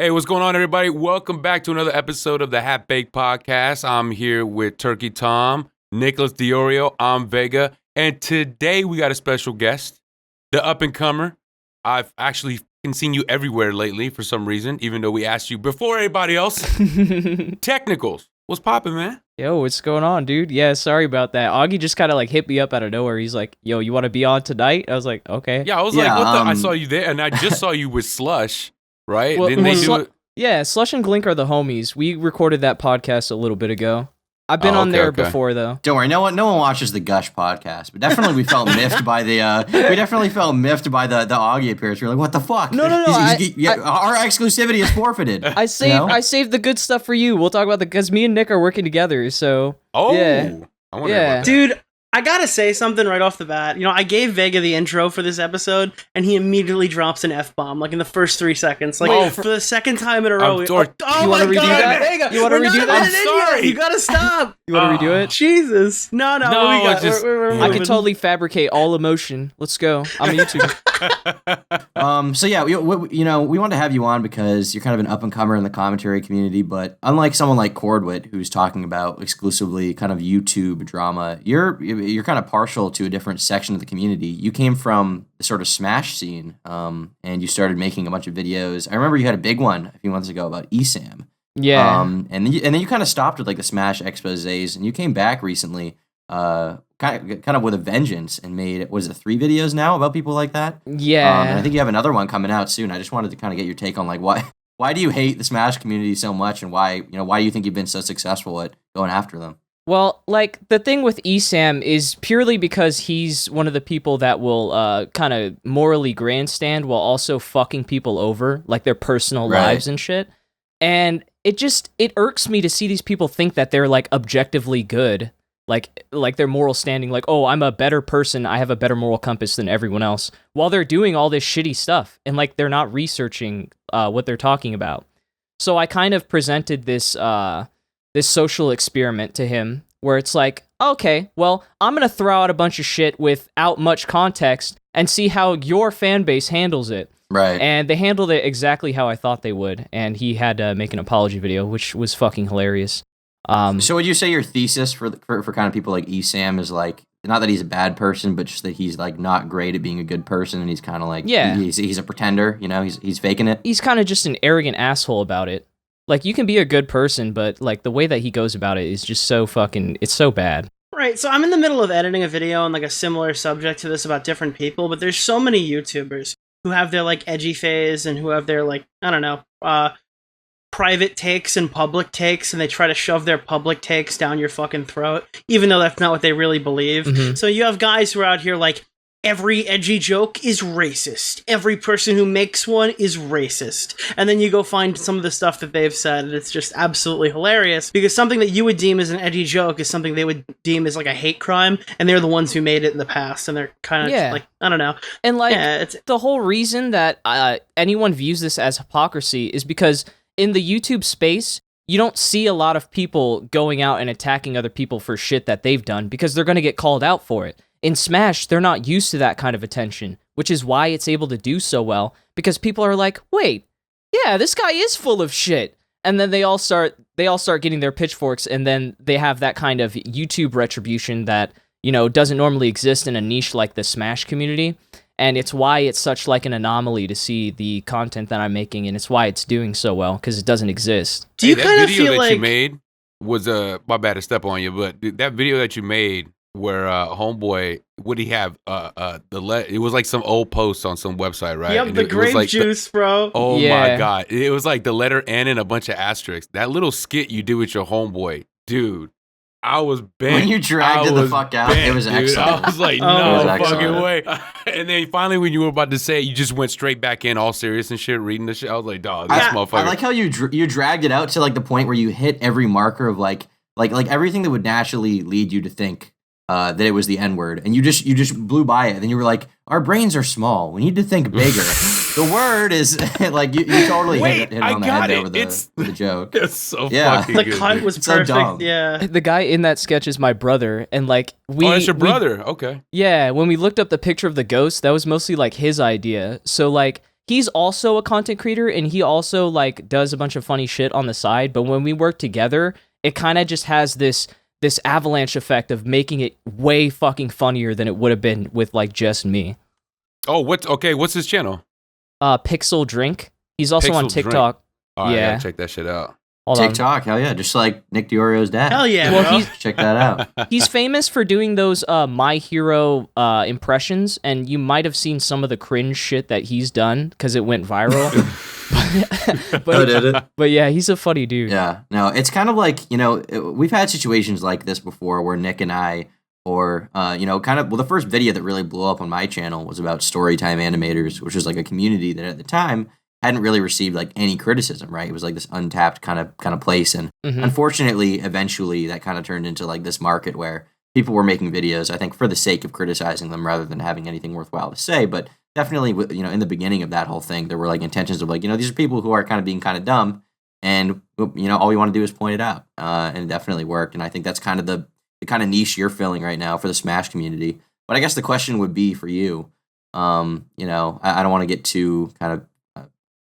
Hey, what's going on, everybody? Welcome back to another episode of the Half Baked Podcast. I'm here with Turkey Tom, Nicholas Diorio, I'm Vega, and today we got a special guest, the up-and-comer. I've actually seen you everywhere lately for some reason, even though we asked you before everybody else. Technicals. What's poppin', man? Yo, what's going on, dude? Yeah, sorry about that. Augie just kind of like hit me up out of nowhere. He's like, yo, you want to be on tonight? I was like, okay. Yeah, I was like, what the? I saw you there, and I just saw you with Slush, right? Didn't they do it? Yeah, Slush and Glink are the homies. We recorded that podcast a little bit ago. I've been on there before, though. Don't worry, no one watches the Gush podcast, but definitely we felt miffed by the Augie appearance. We were like, what the fuck? No. Our exclusivity is forfeited. I saved the good stuff for you. We'll talk about because me and Nick are working together. So yeah. I wonder about that. Dude, I gotta say something right off the bat. You know, I gave Vega the intro for this episode, and he immediately drops an F-bomb, like in the first 3 seconds. Like, for the second time in a row. You want to redo that? Vega, you want to redo that? I'm sorry. You gotta stop. You want to redo it? Jesus. No, we're I can totally fabricate all emotion. Let's go. I'm a YouTuber. So yeah, we wanted to have you on because you're kind of an up-and-comer in the commentary community, but unlike someone like Cordwit, who's talking about exclusively kind of YouTube drama, you're kind of partial to a different section of the community. You came from the sort of Smash scene, and you started making a bunch of videos. I remember you had a big one a few months ago about ESAM. Yeah. And then you kind of stopped with like the Smash exposés, and you came back recently, kind of with a vengeance, and made, what is it, 3 videos now about people like that? Yeah. And I think you have another one coming out soon. I just wanted to kind of get your take on like why do you hate the Smash community so much, and why do you think you've been so successful at going after them? Well, like, the thing with ESAM is purely because he's one of the people that will kind of morally grandstand while also fucking people over, like their personal lives and shit. And it irks me to see these people think that they're, like, objectively good. Like their moral standing, like, oh, I'm a better person, I have a better moral compass than everyone else, while they're doing all this shitty stuff, and, like, they're not researching what they're talking about. So I kind of presented this social experiment to him, where it's like, okay, well, I'm going to throw out a bunch of shit without much context and see how your fan base handles it. Right. And they handled it exactly how I thought they would, and he had to make an apology video, which was fucking hilarious. So would you say your thesis for kind of people like ESAM is like, not that he's a bad person, but just that he's like not great at being a good person, and he's kind of like, he's a pretender, he's faking it? He's kind of just an arrogant asshole about it. Like, you can be a good person, but, like, the way that he goes about it is just so fucking, it's so bad. Right, so I'm in the middle of editing a video on, like, a similar subject to this about different people, but there's so many YouTubers who have their, like, edgy phase and who have their, like, I don't know, private takes and public takes, and they try to shove their public takes down your fucking throat, even though that's not what they really believe. Mm-hmm. So you have guys who are out here like, every edgy joke is racist. Every person who makes one is racist. And then you go find some of the stuff that they've said, and it's just absolutely hilarious, because something that you would deem as an edgy joke is something they would deem as like a hate crime, and they're the ones who made it in the past, and they're kind of like, I don't know. And like, the whole reason that anyone views this as hypocrisy is because in the YouTube space, you don't see a lot of people going out and attacking other people for shit that they've done, because they're going to get called out for it. In Smash, they're not used to that kind of attention, which is why it's able to do so well, because people are like, wait, yeah, this guy is full of shit. And then they all start getting their pitchforks, and then they have that kind of YouTube retribution that, doesn't normally exist in a niche like the Smash community. And it's why it's such like an anomaly to see the content that I'm making, and it's why it's doing so well, because it doesn't exist. Do you kind of feel like... you made was, my bad to step on you, but that video that you made where Homeboy, what did he have? It was like some old post on some website, right? Yep, and the grape juice, bro. Oh my God. It was like the letter N and a bunch of asterisks. That little skit you did with your homeboy, dude, I was bent. When you dragged it the fuck out, it was excellent. I was like, no fucking way. And then finally, when you were about to say it, you just went straight back in all serious and shit, reading the shit. I was like, dog, this motherfucker. I like how you dragged it out to like the point where you hit every marker of like everything that would naturally lead you to think that it was the N-word, and you just blew by it. And then you were like, our brains are small. We need to think bigger. The word is like you totally hit it on the head there with the joke. It's so fucking the good. cut was so perfect. dumb. Yeah. The guy in that sketch is my brother, and like Oh, that's your brother. Okay. Yeah, when we looked up the picture of the ghost, that was mostly like his idea. So like he's also a content creator, and he also like does a bunch of funny shit on the side. But when we work together, it kind of just has this avalanche effect of making it way fucking funnier than it would have been with like just me. Oh, what's his channel? Pixel Drink. He's also on Pixel Drink. TikTok. All right, I Yeah. gotta check that shit out. Hold on. TikTok, hell yeah, just like Nick Diorio's dad. Hell yeah, Well, bro. he's Check that out. He's famous for doing those My Hero impressions, and you might have seen some of the cringe shit that he's done because it went viral. Oh, did it? But yeah, he's a funny dude. Yeah, no, it's kind of like, we've had situations like this before where Nick and I, or, the first video that really blew up on my channel was about Storytime Animators, which was like a community that at the time hadn't really received like any criticism, right? It was like this untapped kind of place. And unfortunately, eventually that kind of turned into like this market where people were making videos, I think, for the sake of criticizing them rather than having anything worthwhile to say. But definitely, in the beginning of that whole thing, there were like intentions of like, these are people who are kind of being kind of dumb. And, all we want to do is point it out. And it definitely worked. And I think that's kind of the kind of niche you're filling right now for the Smash community. But I guess the question would be for you, I don't want to get too kind of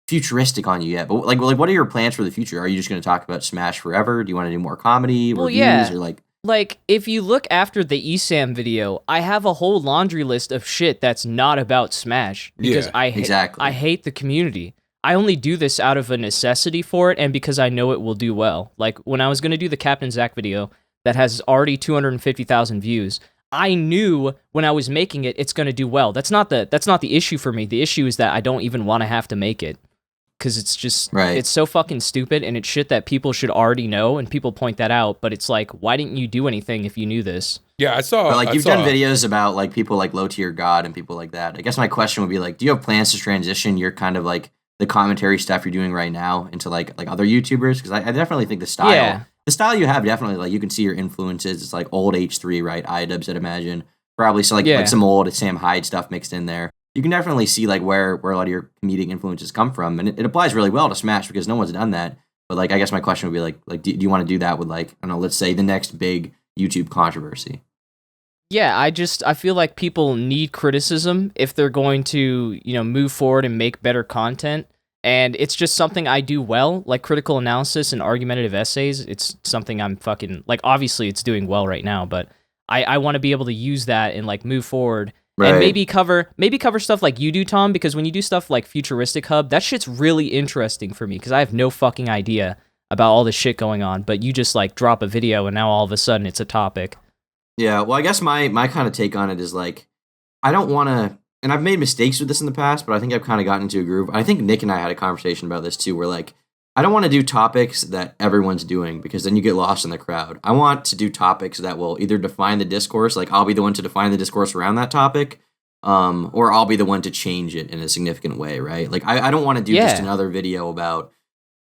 futuristic on you yet, but like what are your plans for the future? Are you just going to talk about Smash forever? Do you want to do more comedy reviews or like if you look after the ESAM video, I have a whole laundry list of shit that's not about Smash because I hate the community. I only do this out of a necessity for it and because I know it will do well. Like when I was going to do the Captain Zack video that has already 250,000 views, I knew when I was making it it's going to do well. That's not the issue for me. The issue is that I don't even want to have to make it. Because it's just, It's so fucking stupid, and it's shit that people should already know, and people point that out, but it's like, why didn't you do anything if you knew this? Yeah, I saw... But, you've done videos about, like, people like Low Tier God and people like that. I guess my question would be, like, do you have plans to transition your kind of, like, the commentary stuff you're doing right now into, like other YouTubers? Because I definitely think the style you have, definitely, like, you can see your influences. It's, like, old H3, right? iDubbbz, I'd imagine. Probably, so, like some old Sam Hyde stuff mixed in there. You can definitely see like where a lot of your comedic influences come from, and it applies really well to Smash because no one's done that. But like, I guess my question would be like, do you want to do that with like, I don't know, let's say the next big YouTube controversy? Yeah, I feel like people need criticism if they're going to move forward and make better content, and it's just something I do well, like critical analysis and argumentative essays. It's something I'm fucking like. Obviously, it's doing well right now, but I want to be able to use that and like move forward. Right. And maybe cover stuff like you do, Tom, because when you do stuff like Futuristic Hub, that shit's really interesting for me because I have no fucking idea about all this shit going on, but you just like drop a video and now all of a sudden it's a topic. Yeah, well, I guess my kind of take on it is like, I don't want to, and I've made mistakes with this in the past, but I think I've kind of gotten into a groove. I think Nick and I had a conversation about this too, where like, I don't want to do topics that everyone's doing because then you get lost in the crowd. I want to do topics that will either define the discourse, like I'll be the one to define the discourse around that topic, or I'll be the one to change it in a significant way, right? Like I don't want to do just another video about,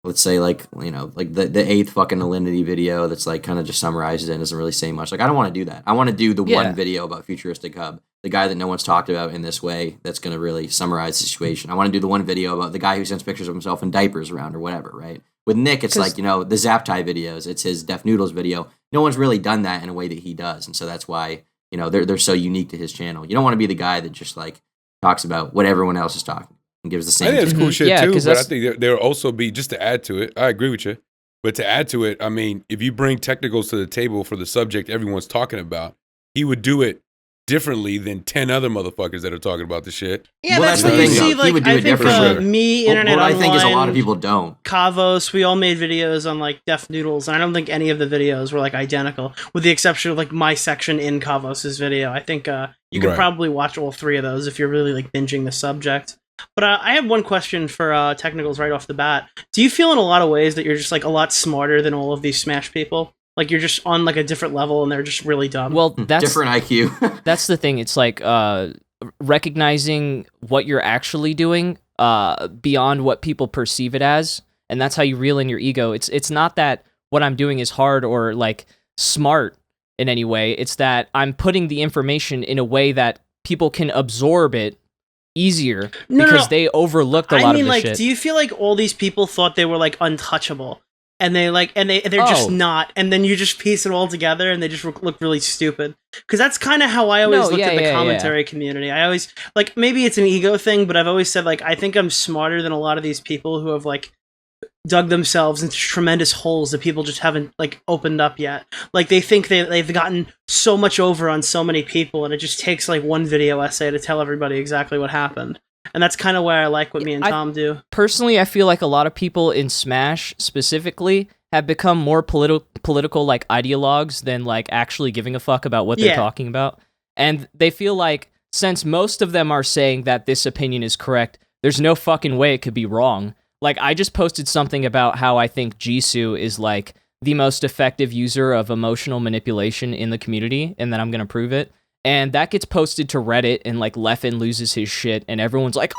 let's say like, like the eighth fucking Alinity video that's like kind of just summarizes it and doesn't really say much. Like I don't want to do that. I want to do the one video about Futuristic Hub, the guy that no one's talked about in this way that's going to really summarize the situation. I want to do the one video about the guy who sends pictures of himself in diapers around or whatever, right? With Nick, it's like, the Zaptai videos. It's his Def Noodles video. No one's really done that in a way that he does. And so that's why, they're so unique to his channel. You don't want to be the guy that just like talks about what everyone else is talking and gives the same. I think it's cool shit too, but I think there will also be, just to add to it, I agree with you, but to add to it, I mean, if you bring technicals to the table for the subject everyone's talking about, he would do it differently than 10 other motherfuckers that are talking about the shit. Yeah, well, that's what you see. Like, I think me, Internet Online, I think is a lot of people don't. Kavos, we all made videos on like Def Noodles, and I don't think any of the videos were like identical, with the exception of like my section in Kavos's video. I think you could probably watch all three of those if you're really like binging the subject. But I have one question for technicals right off the bat. Do you feel in a lot of ways that you're just like a lot smarter than all of these Smash people? Like you're just on like a different level and they're just really dumb. Well, that's different IQ. That's the thing. It's like recognizing what you're actually doing beyond what people perceive it as, and that's how you reel in your ego. It's not that what I'm doing is hard or like smart in any way. It's that I'm putting the information in a way that people can absorb it easier because they overlooked a lot of the like, shit. Do you feel like all these people thought they were like untouchable? and they're just not, and then you just piece it all together and they just look really stupid. Because that's kind of how I always looked at the commentary community. I always, like, maybe it's an ego thing, but I've always said, like, I think I'm smarter than a lot of these people who have, like, dug themselves into tremendous holes that people just haven't, like, opened up yet. Like, they think they've gotten so much over on so many people, and it just takes, like, one video essay to tell everybody exactly what happened. And that's kind of where I like what me and Tom do. Personally, I feel like a lot of people in Smash specifically have become more political like ideologues than like actually giving a fuck about what they're talking about. And they feel like since most of them are saying that this opinion is correct, there's no fucking way it could be wrong. Like, I just posted something about how I think Jisoo is like the most effective user of emotional manipulation in the community, and then I'm gonna prove it. And that gets posted to Reddit, and, like, Leffen loses his shit, and everyone's like,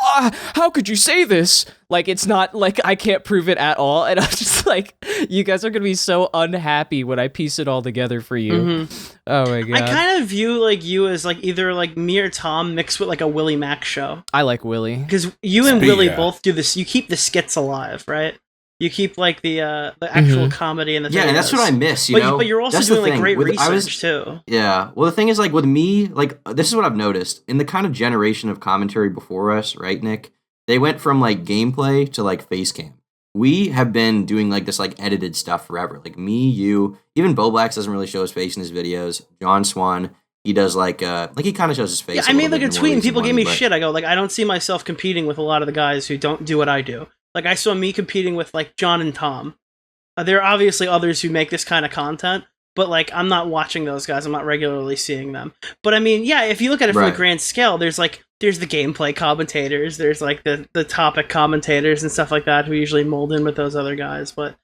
how could you say this? Like, it's not, like, I can't prove it at all. And I'm just like, you guys are going to be so unhappy when I piece it all together for you. Mm-hmm. Oh, my God. I kind of view, like, you as, like, either, like, me or Tom mixed with, like, a Willie Mack show. I like Willie. Because you and Willie both do this. You keep the skits alive, right? You keep, like, the actual comedy and the and that's what I miss, you know? But you're also doing, like, great research, too. Yeah. Well, the thing is, like, with me, like, this is what I've noticed. In the kind of generation of commentary before us, right, Nick? They went from, like, gameplay to, like, face cam. We have been doing, like, this, like, edited stuff forever. Like, me, you, even Bo Blacks doesn't really show his face in his videos. John Swan, he does, like he kind of shows his face. Yeah, I made, like, a tweet and people gave me shit. I go, like, I don't see myself competing with a lot of the guys who don't do what I do. Like, I saw me competing with, like, John and Tom. There are obviously others who make this kind of content, but, like, I'm not watching those guys. I'm not regularly seeing them. But, I mean, yeah, if you look at it from a grand scale, there's the gameplay commentators, there's, like, the topic commentators and stuff like that who usually mold in with those other guys, but,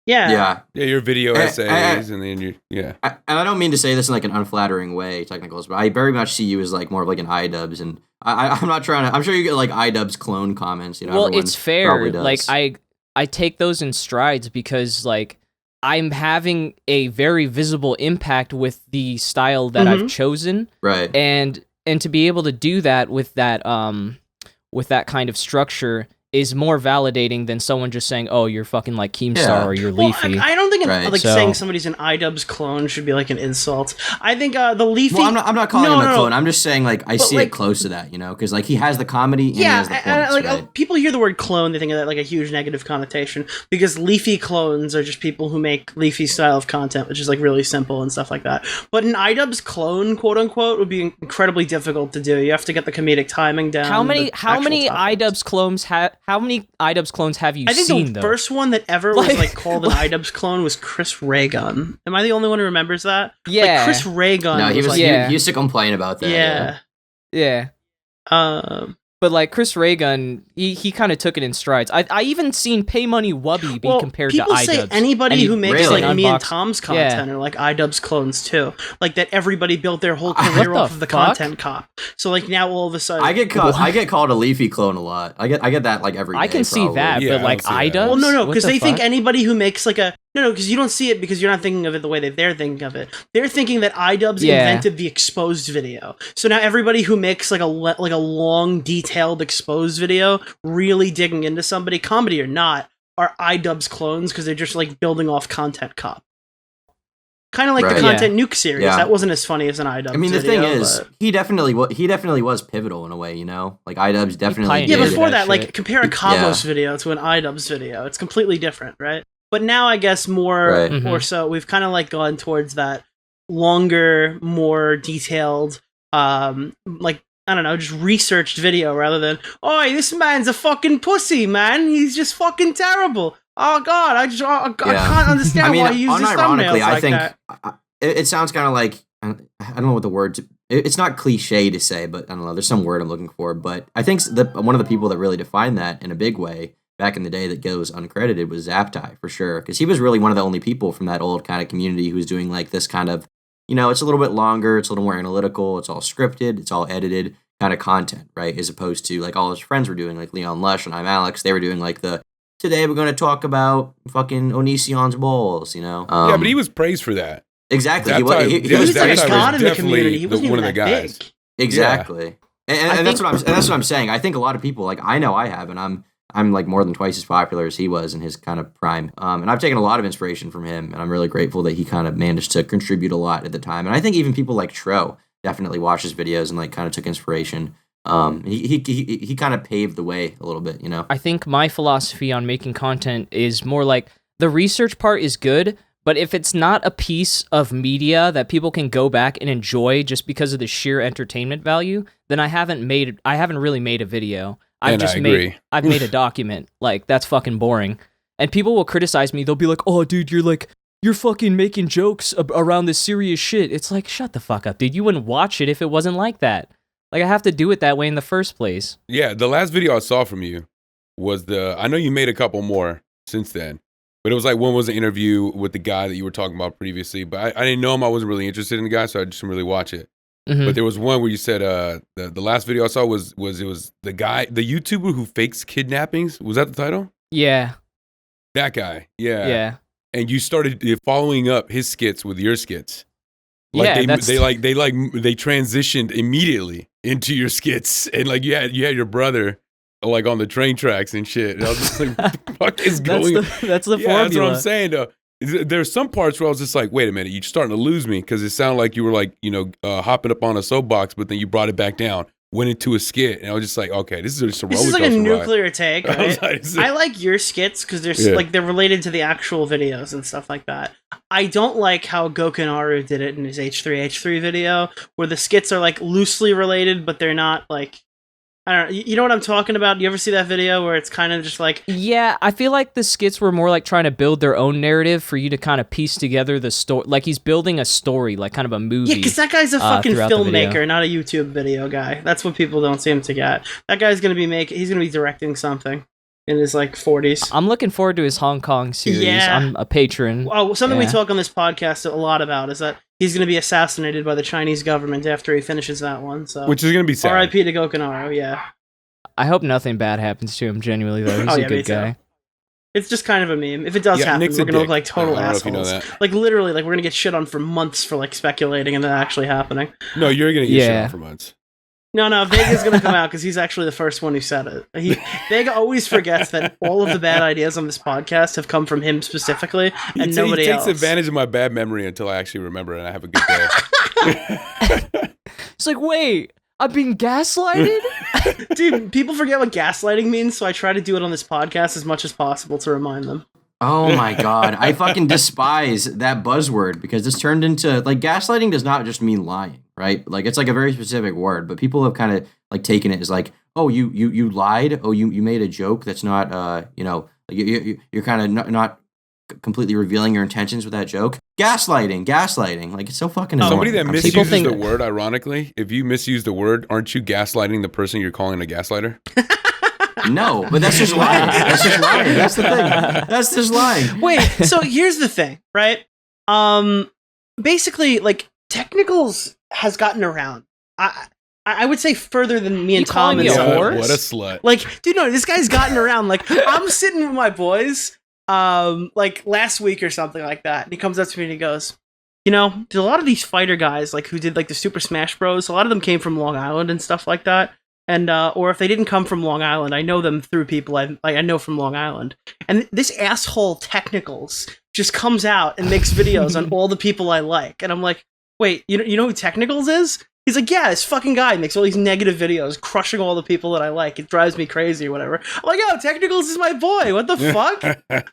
yeah. Yeah, your video essays, and then you, and I don't mean to say this in, like, an unflattering way, Technicals, but I very much see you as, like, more of, like, an iDubbbz, and I'm not trying to. I'm sure you get, like, iDubbbz clone comments. You know, well, it's fair. Like, I take those in strides because, like, I'm having a very visible impact with the style that I've chosen, right? And to be able to do that with that kind of structure is more validating than someone just saying, "Oh, you're fucking like Keemstar or you're Leafy." I don't think saying somebody's an iDubbbz clone should be like an insult. I think the Leafy. Well, I'm not calling him a clone. I'm just saying, like, I see it close to that, you know, because, like, he has the comedy and he has the points, right? People hear the word clone, they think of that like a huge negative connotation because Leafy clones are just people who make Leafy style of content, which is, like, really simple and stuff like that. But an iDubbbz clone, quote unquote, would be incredibly difficult to do. You have to get the comedic timing down. How many iDubbbz clones have? How many iDubbbz clones have you seen, I think the first one that ever was, like, called an iDubbbz clone was Chris Raygun. Am I the only one who remembers that? Yeah. Like, Chris Raygun. No, he used to complain about that. Yeah. But, like, Chris Raygun, he kind of took it in strides. I even seen Pay Money Wubby be compared to iDubbbz. People say anybody who makes, like, me and Tom's content are, like, iDubbbz clones, too. Like, that everybody built their whole career off of the content cop. So, like, now all of a sudden... I get called a Leafy clone a lot. I get that, like, every day. I can see that, but, like, iDubbbz? Well, no, because they think anybody who makes, like, a... No, because you don't see it because you're not thinking of it the way that they're thinking of it. They're thinking that iDubbbz invented the exposed video. So now everybody who makes, like, a long, detailed exposed video, really digging into somebody, comedy or not, are iDubbbz clones because they're just, like, building off Content Cop. Kind of like the Content Nuke series. That wasn't as funny as an iDubbbz. I mean, the video, thing is, he definitely was pivotal in a way, you know? Like, iDubbbz definitely did. Yeah, before that, like, compare a Cabos video to an iDubbbz video. It's completely different, right? But now, I guess, more or so, we've kind of, like, gone towards that longer, more detailed, like, I don't know, just researched video rather than, "Oh, this man's a fucking pussy, man. He's just fucking terrible. Oh, God, I can't understand why he uses thumbnails like that." It sounds kind of like, I don't know what the words... It's not cliche to say, but I don't know, there's some word I'm looking for. But I think one of the people that really defined that in a big way back in the day that goes uncredited was Zaptai, for sure. Because he was really one of the only people from that old kind of community who was doing, like, this kind of, you know, it's a little bit longer, it's a little more analytical, it's all scripted, it's all edited kind of content, right? As opposed to, like, all his friends were doing, like Leon Lush and I'm Alex, they were doing, like, today we're going to talk about fucking Onision's balls, you know? Yeah, but he was praised for that. Exactly. He was like a god in the community. He wasn't even that big. Exactly. And that's what I'm saying. I think a lot of people, like, I know I have, and I'm like more than twice as popular as he was in his kind of prime. And I've taken a lot of inspiration from him, and I'm really grateful that he kind of managed to contribute a lot at the time. And I think even people like Tro definitely watched his videos and like kind of took inspiration. He kind of paved the way a little bit, you know? I think my philosophy on making content is more like the research part is good, but if it's not a piece of media that people can go back and enjoy just because of the sheer entertainment value, then I haven't really made a video. I've made a document. Like, that's fucking boring. And people will criticize me. They'll be like, "Oh, dude, you're fucking making jokes around this serious shit." It's like, shut the fuck up, dude. You wouldn't watch it if it wasn't like that. Like, I have to do it that way in the first place. Yeah, the last video I saw from you was I know you made a couple more since then. But it was like, one was an interview with the guy that you were talking about previously. But I didn't know him. I wasn't really interested in the guy, so I just didn't really watch it. Mm-hmm. But there was one where you said the last video I saw was the guy, the YouTuber who fakes kidnappings. Was that the title? Yeah. That guy. Yeah. Yeah. And you started following up his skits with your skits. Like yeah, they transitioned immediately into your skits, and like you had your brother like on the train tracks and shit. And I was just like, what the fuck is going on? That's the formula. That's what I'm saying, though. There's some parts where I was just like, wait a minute, you're starting to lose me, because it sounded like you were like, hopping up on a soapbox, but then you brought it back down, went into a skit, and I was just like, okay, this is just a roller coaster This is like a ride. nuclear take, right? I like your skits because they're related to the actual videos and stuff like that. I don't like how Gokinaru did it in his H3H3 video, where the skits are like loosely related, but they're not like, I don't know. You know what I'm talking about? Do you ever see that video where it's kind of just like... Yeah, I feel like the skits were more like trying to build their own narrative for you to kind of piece together the story. Like, he's building a story, like kind of a movie. Yeah, because that guy's a fucking filmmaker, not a YouTube video guy. That's what people don't seem to get. That guy's going to be he's going to be directing something in his, like, 40s. I'm looking forward to his Hong Kong series. Yeah. I'm a patron. Oh, something we talk on this podcast a lot about is that he's going to be assassinated by the Chinese government after he finishes that one. So, which is going to be sad. R.I.P. to Gokinaru, yeah. I hope nothing bad happens to him, genuinely, though. He's a good guy. It's just kind of a meme. If it does happen, we're going to look like total assholes. Like, literally, like, we're going to get shit on for months for, like, speculating and then actually happening. No, you're going to get shit on for months. No, Vega's going to come out because he's actually the first one who said it. Vega always forgets that all of the bad ideas on this podcast have come from him specifically, and nobody else. He takes advantage of my bad memory until I actually remember it and I have a good day. It's like, wait, I'm being gaslighted? Dude, people forget what gaslighting means, so I try to do it on this podcast as much as possible to remind them. Oh my god, I fucking despise that buzzword because it's turned into, like, gaslighting does not just mean lying, right? Like, it's like a very specific word, but people have kind of like taken it as like, oh, you lied, oh, you made a joke that's not, you're kind of not completely revealing your intentions with that joke. Gaslighting, like, it's so fucking annoying. Somebody that misuses the word, ironically, if you misuse the word, aren't you gaslighting the person you're calling a gaslighter? No, but that's just lying. That's just lying. That's the thing. That's just lying. Wait, so here's the thing, right? Basically, like, Technicals has gotten around. I would say further than me and Tom. What a slut. Like, dude, no, this guy's gotten around. Like, I'm sitting with my boys, like last week or something like that, and he comes up to me and he goes, there's a lot of these fighter guys, like, who did like the Super Smash Bros. A lot of them came from Long Island and stuff like that. And or if they didn't come from Long Island, I know them through people I know from Long Island. And this asshole Technicals just comes out and makes videos on all the people I like. And I'm like, wait, you know who Technicals is? He's like, yeah, this fucking guy makes all these negative videos, crushing all the people that I like. It drives me crazy or whatever. I'm like, yo, Technicals is my boy. What the fuck?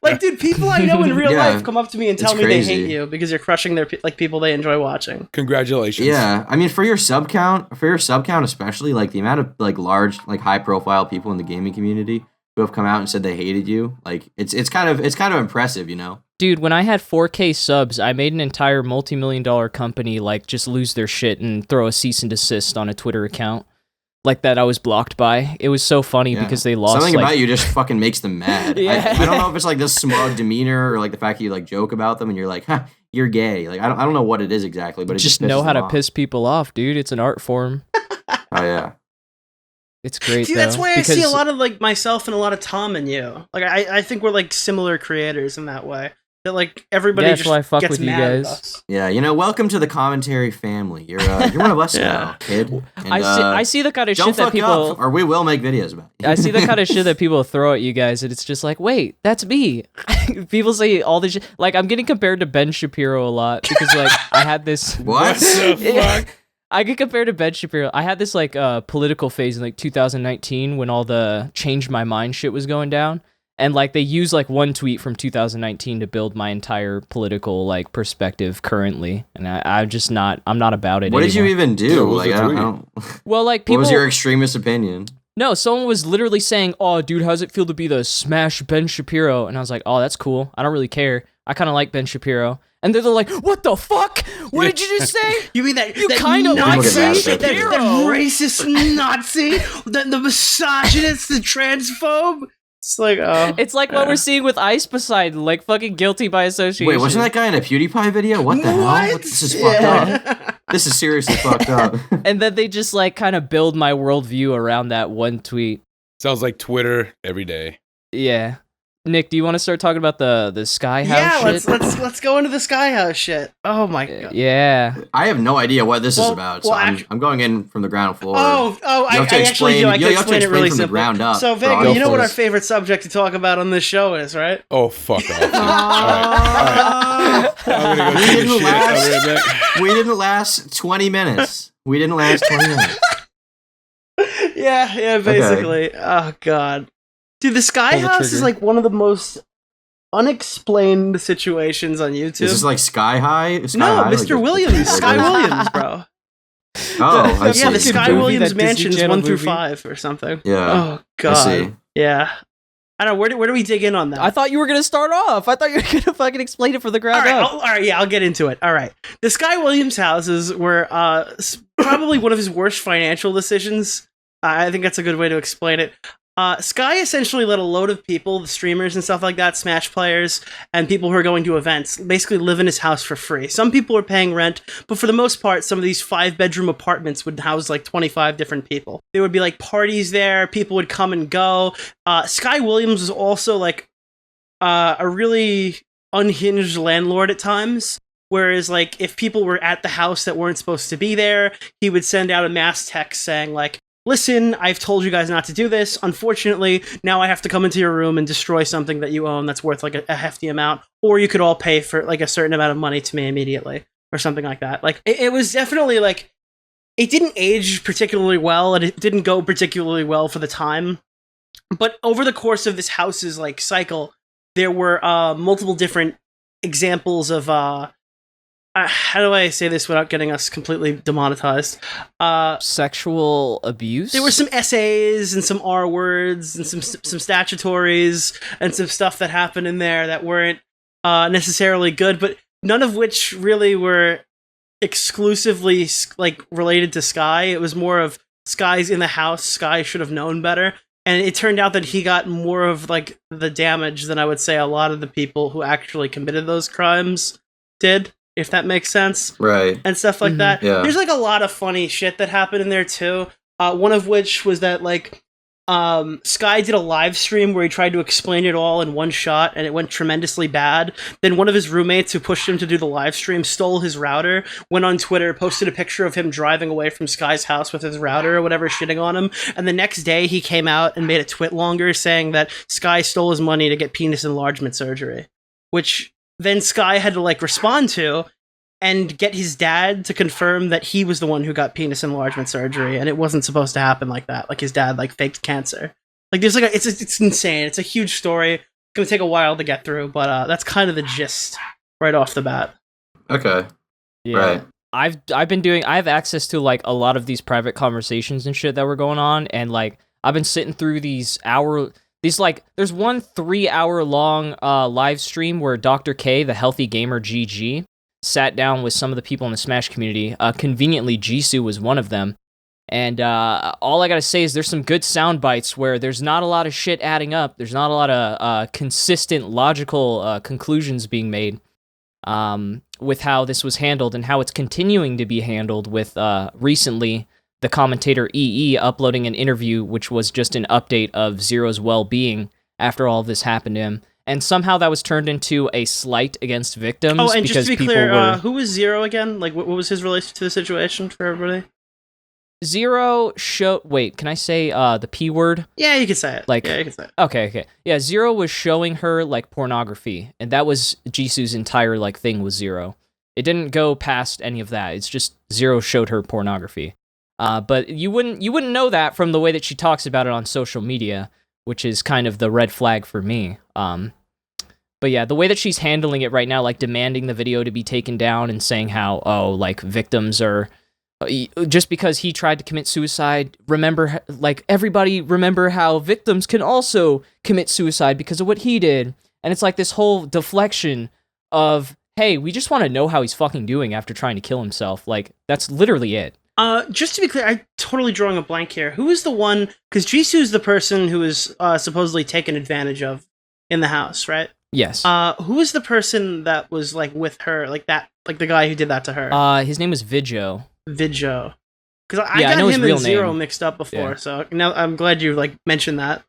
Like, dude, people I know in real life come up to me and tell me they hate you because you're crushing their people they enjoy watching. Congratulations. Yeah, I mean, for your sub count especially, like, the amount of, like, large, like, high profile people in the gaming community who have come out and said they hated you, like, it's kind of impressive, you know? Dude, when I had 4K subs, I made an entire multi-million-dollar company, like, just lose their shit and throw a cease and desist on a Twitter account. Like, that I was blocked by. It was so funny because they lost, something about you just fucking makes them mad. Yeah. I don't know if it's, like, this smug demeanor or, like, the fact that you, like, joke about them and you're like, huh, you're gay. Like, I don't know what it is exactly, but it just know how to piss people off, dude. It's an art form. Oh, yeah. It's great, See, that's why I see a lot of, like, myself and a lot of Tom and you. Like, I think we're, like, similar creators in that way. that like everybody Yeah, that's just why I fuck gets with you mad at guys. us. Yeah, welcome to the commentary family. You're one of us now, kid. And, I see the kind of don't shit that fuck people. up, or we will make videos about you. I see the kind of shit that people throw at you guys, and it's just like, wait, that's me. People say all this shit. Like, I'm getting compared to Ben Shapiro a lot because, like, I had this. What? the fuck? I get compared to Ben Shapiro. I had this, like, political phase in, like, 2019 when all the change my mind shit was going down. And, like, they use, like, one tweet from 2019 to build my entire political, like, perspective currently. And I'm not about it What did you anymore. even do? Yeah, what was like, the I tweet? don't. Well, like, What people. was your extremist opinion? No, someone was literally saying, "Oh, dude, how's it feel to be the smash Ben Shapiro?" And I was like, "Oh, that's cool. I don't really care. I kind of like Ben Shapiro." And they're like, "What the fuck? What did you just say?" You mean that You that kinda like Nazi, Ben that Shapiro. racist Nazi, the misogynist, the transphobe? It's like, oh, It's like what we're seeing with Ice Poseidon, like fucking guilty by association. Wait, wasn't that guy in a PewDiePie video? What the hell? This is fucked up. This is seriously fucked up. And then they just like kind of build my worldview around that one tweet. Sounds like Twitter every day. Yeah. Nick, do you want to start talking about the Sky House yeah. shit? Let's go into the Sky House shit. Oh my god. Yeah. I have no idea what this is Well- about, so well, I'm going in from the ground floor. Oh, I You have to actually do. I explain- can you have to explain it explain really from the simply. ground up. So, Go Vega, you know for what it. our favorite subject to talk about on this show is, right? Oh, fuck off. Dude. All right. I'm gonna go We take a didn't shit. last- I'll be right back. We didn't last 20 minutes. We didn't last 20 minutes. Yeah, basically. Oh god, dude, the Sky Pull the House is trigger. like one of the most unexplained situations on YouTube. Is this like Sky High? Sky no, High? Mr. Like, Williams, Sky Williams, bro. Oh, I see. Yeah, the fucking Sky movie, Williams that Disney mansions Channel 1 through movie. 5 or something. Yeah, Oh I god. see. Yeah. I don't know. Where do we dig in on that? I thought you were gonna start off. I thought you were gonna fucking explain it from the All ground right, up. all right, yeah, I'll get into it. All right, the Sky Williams houses were probably one of his worst financial decisions. I think that's a good way to explain it. Sky essentially let a load of people, the streamers and stuff like that, Smash players, and people who are going to events, basically live in his house for free. Some people are paying rent, but for the most part, some of these 5-bedroom apartments would house like 25 different people. There would be like parties there, people would come and go. Sky Williams was also like a really unhinged landlord at times. Whereas, like, if people were at the house that weren't supposed to be there, he would send out a mass text saying, like, listen, I've told you guys not to do this. Unfortunately, now I have to come into your room and destroy something that you own that's worth, like, a hefty amount. Or you could all pay for, like, a certain amount of money to me immediately. Or something like that. Like, it was definitely, like, it didn't age particularly well, and it didn't go particularly well for the time. But over the course of this house's, like, cycle, there were multiple different examples of how do I say this without getting us completely demonetized? Sexual abuse. There were some essays and some R words and some statutories and some stuff that happened in there that weren't necessarily good, but none of which really were exclusively like related to Sky. It was more of Sky's in the house. Sky should have known better. And it turned out that he got more of like the damage than I would say a lot of the people who actually committed those crimes did, if that makes sense. Right. And stuff like that. Yeah. There's like a lot of funny shit that happened in there too. One of which was that like Sky did a live stream where he tried to explain it all in one shot, and it went tremendously bad. Then one of his roommates who pushed him to do the live stream stole his router, went on Twitter, posted a picture of him driving away from Sky's house with his router or whatever, shitting on him. And the next day he came out and made a twit longer saying that Sky stole his money to get penis enlargement surgery, which then Sky had to like respond to and get his dad to confirm that he was the one who got penis enlargement surgery, and it wasn't supposed to happen like that. Like his dad like faked cancer. Like there's like it's insane. It's a huge story. It's gonna take a while to get through, but that's kind of the gist right off the bat. Okay. Yeah. Right. I have access to like a lot of these private conversations and shit that were going on, and like I've been sitting through these like there's one 3-hour long live stream where Dr. K, the healthy gamer GG, sat down with some of the people in the Smash community. Conveniently, Jisoo was one of them. And all I gotta say is there's some good sound bites where there's not a lot of shit adding up. There's not a lot of consistent, logical conclusions being made with how this was handled and how it's continuing to be handled with recently the commentator EE uploading an interview which was just an update of Zero's well-being after all of this happened to him. and somehow that was turned into a slight against victims. Oh, and because just to be people clear, were... who was Zero again? Like, what was his relation to the situation for everybody? Zero wait, can I say the P word? Yeah, you can say it. Like, yeah, you can say it. Okay. Yeah, Zero was showing her like pornography, and that was Jisoo's entire like thing with Zero. It didn't go past any of that. It's just Zero showed her pornography. But you wouldn't know that from the way that she talks about it on social media, which is kind of the red flag for me. But yeah, the way that she's handling it right now, like demanding the video to be taken down and saying how, like victims are, just because he tried to commit suicide, everybody remember how victims can also commit suicide because of what he did. And it's like this whole deflection of, hey, we just want to know how he's fucking doing after trying to kill himself. Like, that's literally it. Just to be clear, I'm totally drawing a blank here. Who is the one? Because Jisoo's the person who is supposedly taken advantage of in the house, right? Yes. Who was the person that was like with her, like the guy who did that to her? His name was Vidjo. Vidjo. Because I got him and Zero mixed up before, so now I'm glad you like mentioned that.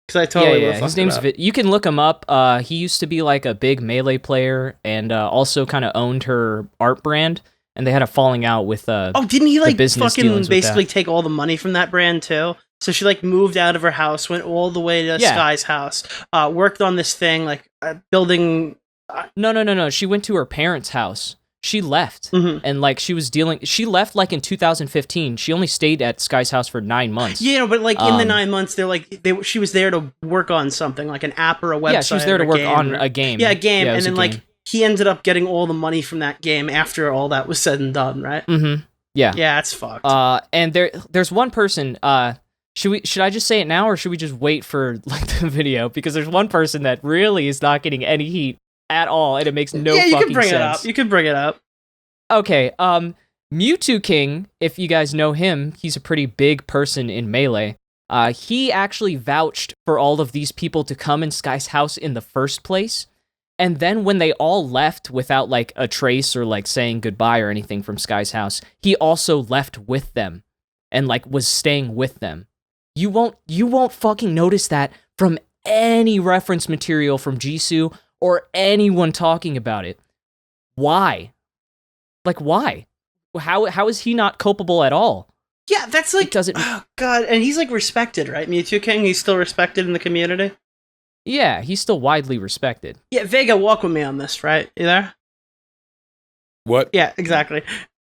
Because I totally would have his name's you can look him up. He used to be like a big Melee player and also kind of owned her art brand. And they had a falling out with didn't he like fucking basically that. take all the money from that brand too? So she like moved out of her house, went all the way to Sky's house, worked on this thing like building. No. She went to her parents' house. She left, and like she left like in 2015. She only stayed at Sky's house for 9 months. Yeah, but like in the 9 months, she was there to work on something like an app or a website. Yeah, she was there to work on a game. Yeah, a game, and then like he ended up getting all the money from that game after all that was said and done, right? Mm-hmm. Yeah. Yeah, it's fucked. And there's one person. Should I just say it now, or should we just wait for like the video? Because there's one person that really is not getting any heat at all, and it makes no fucking sense. Yeah, you can bring it up. You can bring it up. Okay. Mewtwo King, if you guys know him, he's a pretty big person in Melee. He actually vouched for all of these people to come in Sky's house in the first place. And then when they all left without like a trace or like saying goodbye or anything from Sky's house, he also left with them and like was staying with them. You won't fucking notice that from any reference material from Jisoo or anyone talking about it. Why? Like, why? How is he not culpable at all? Yeah, that's like, oh God, and he's like respected, right? Mewtwo King, he's still respected in the community. Yeah, he's still widely respected. Yeah, Vega, walk with me on this, right? You there? What? Yeah, exactly.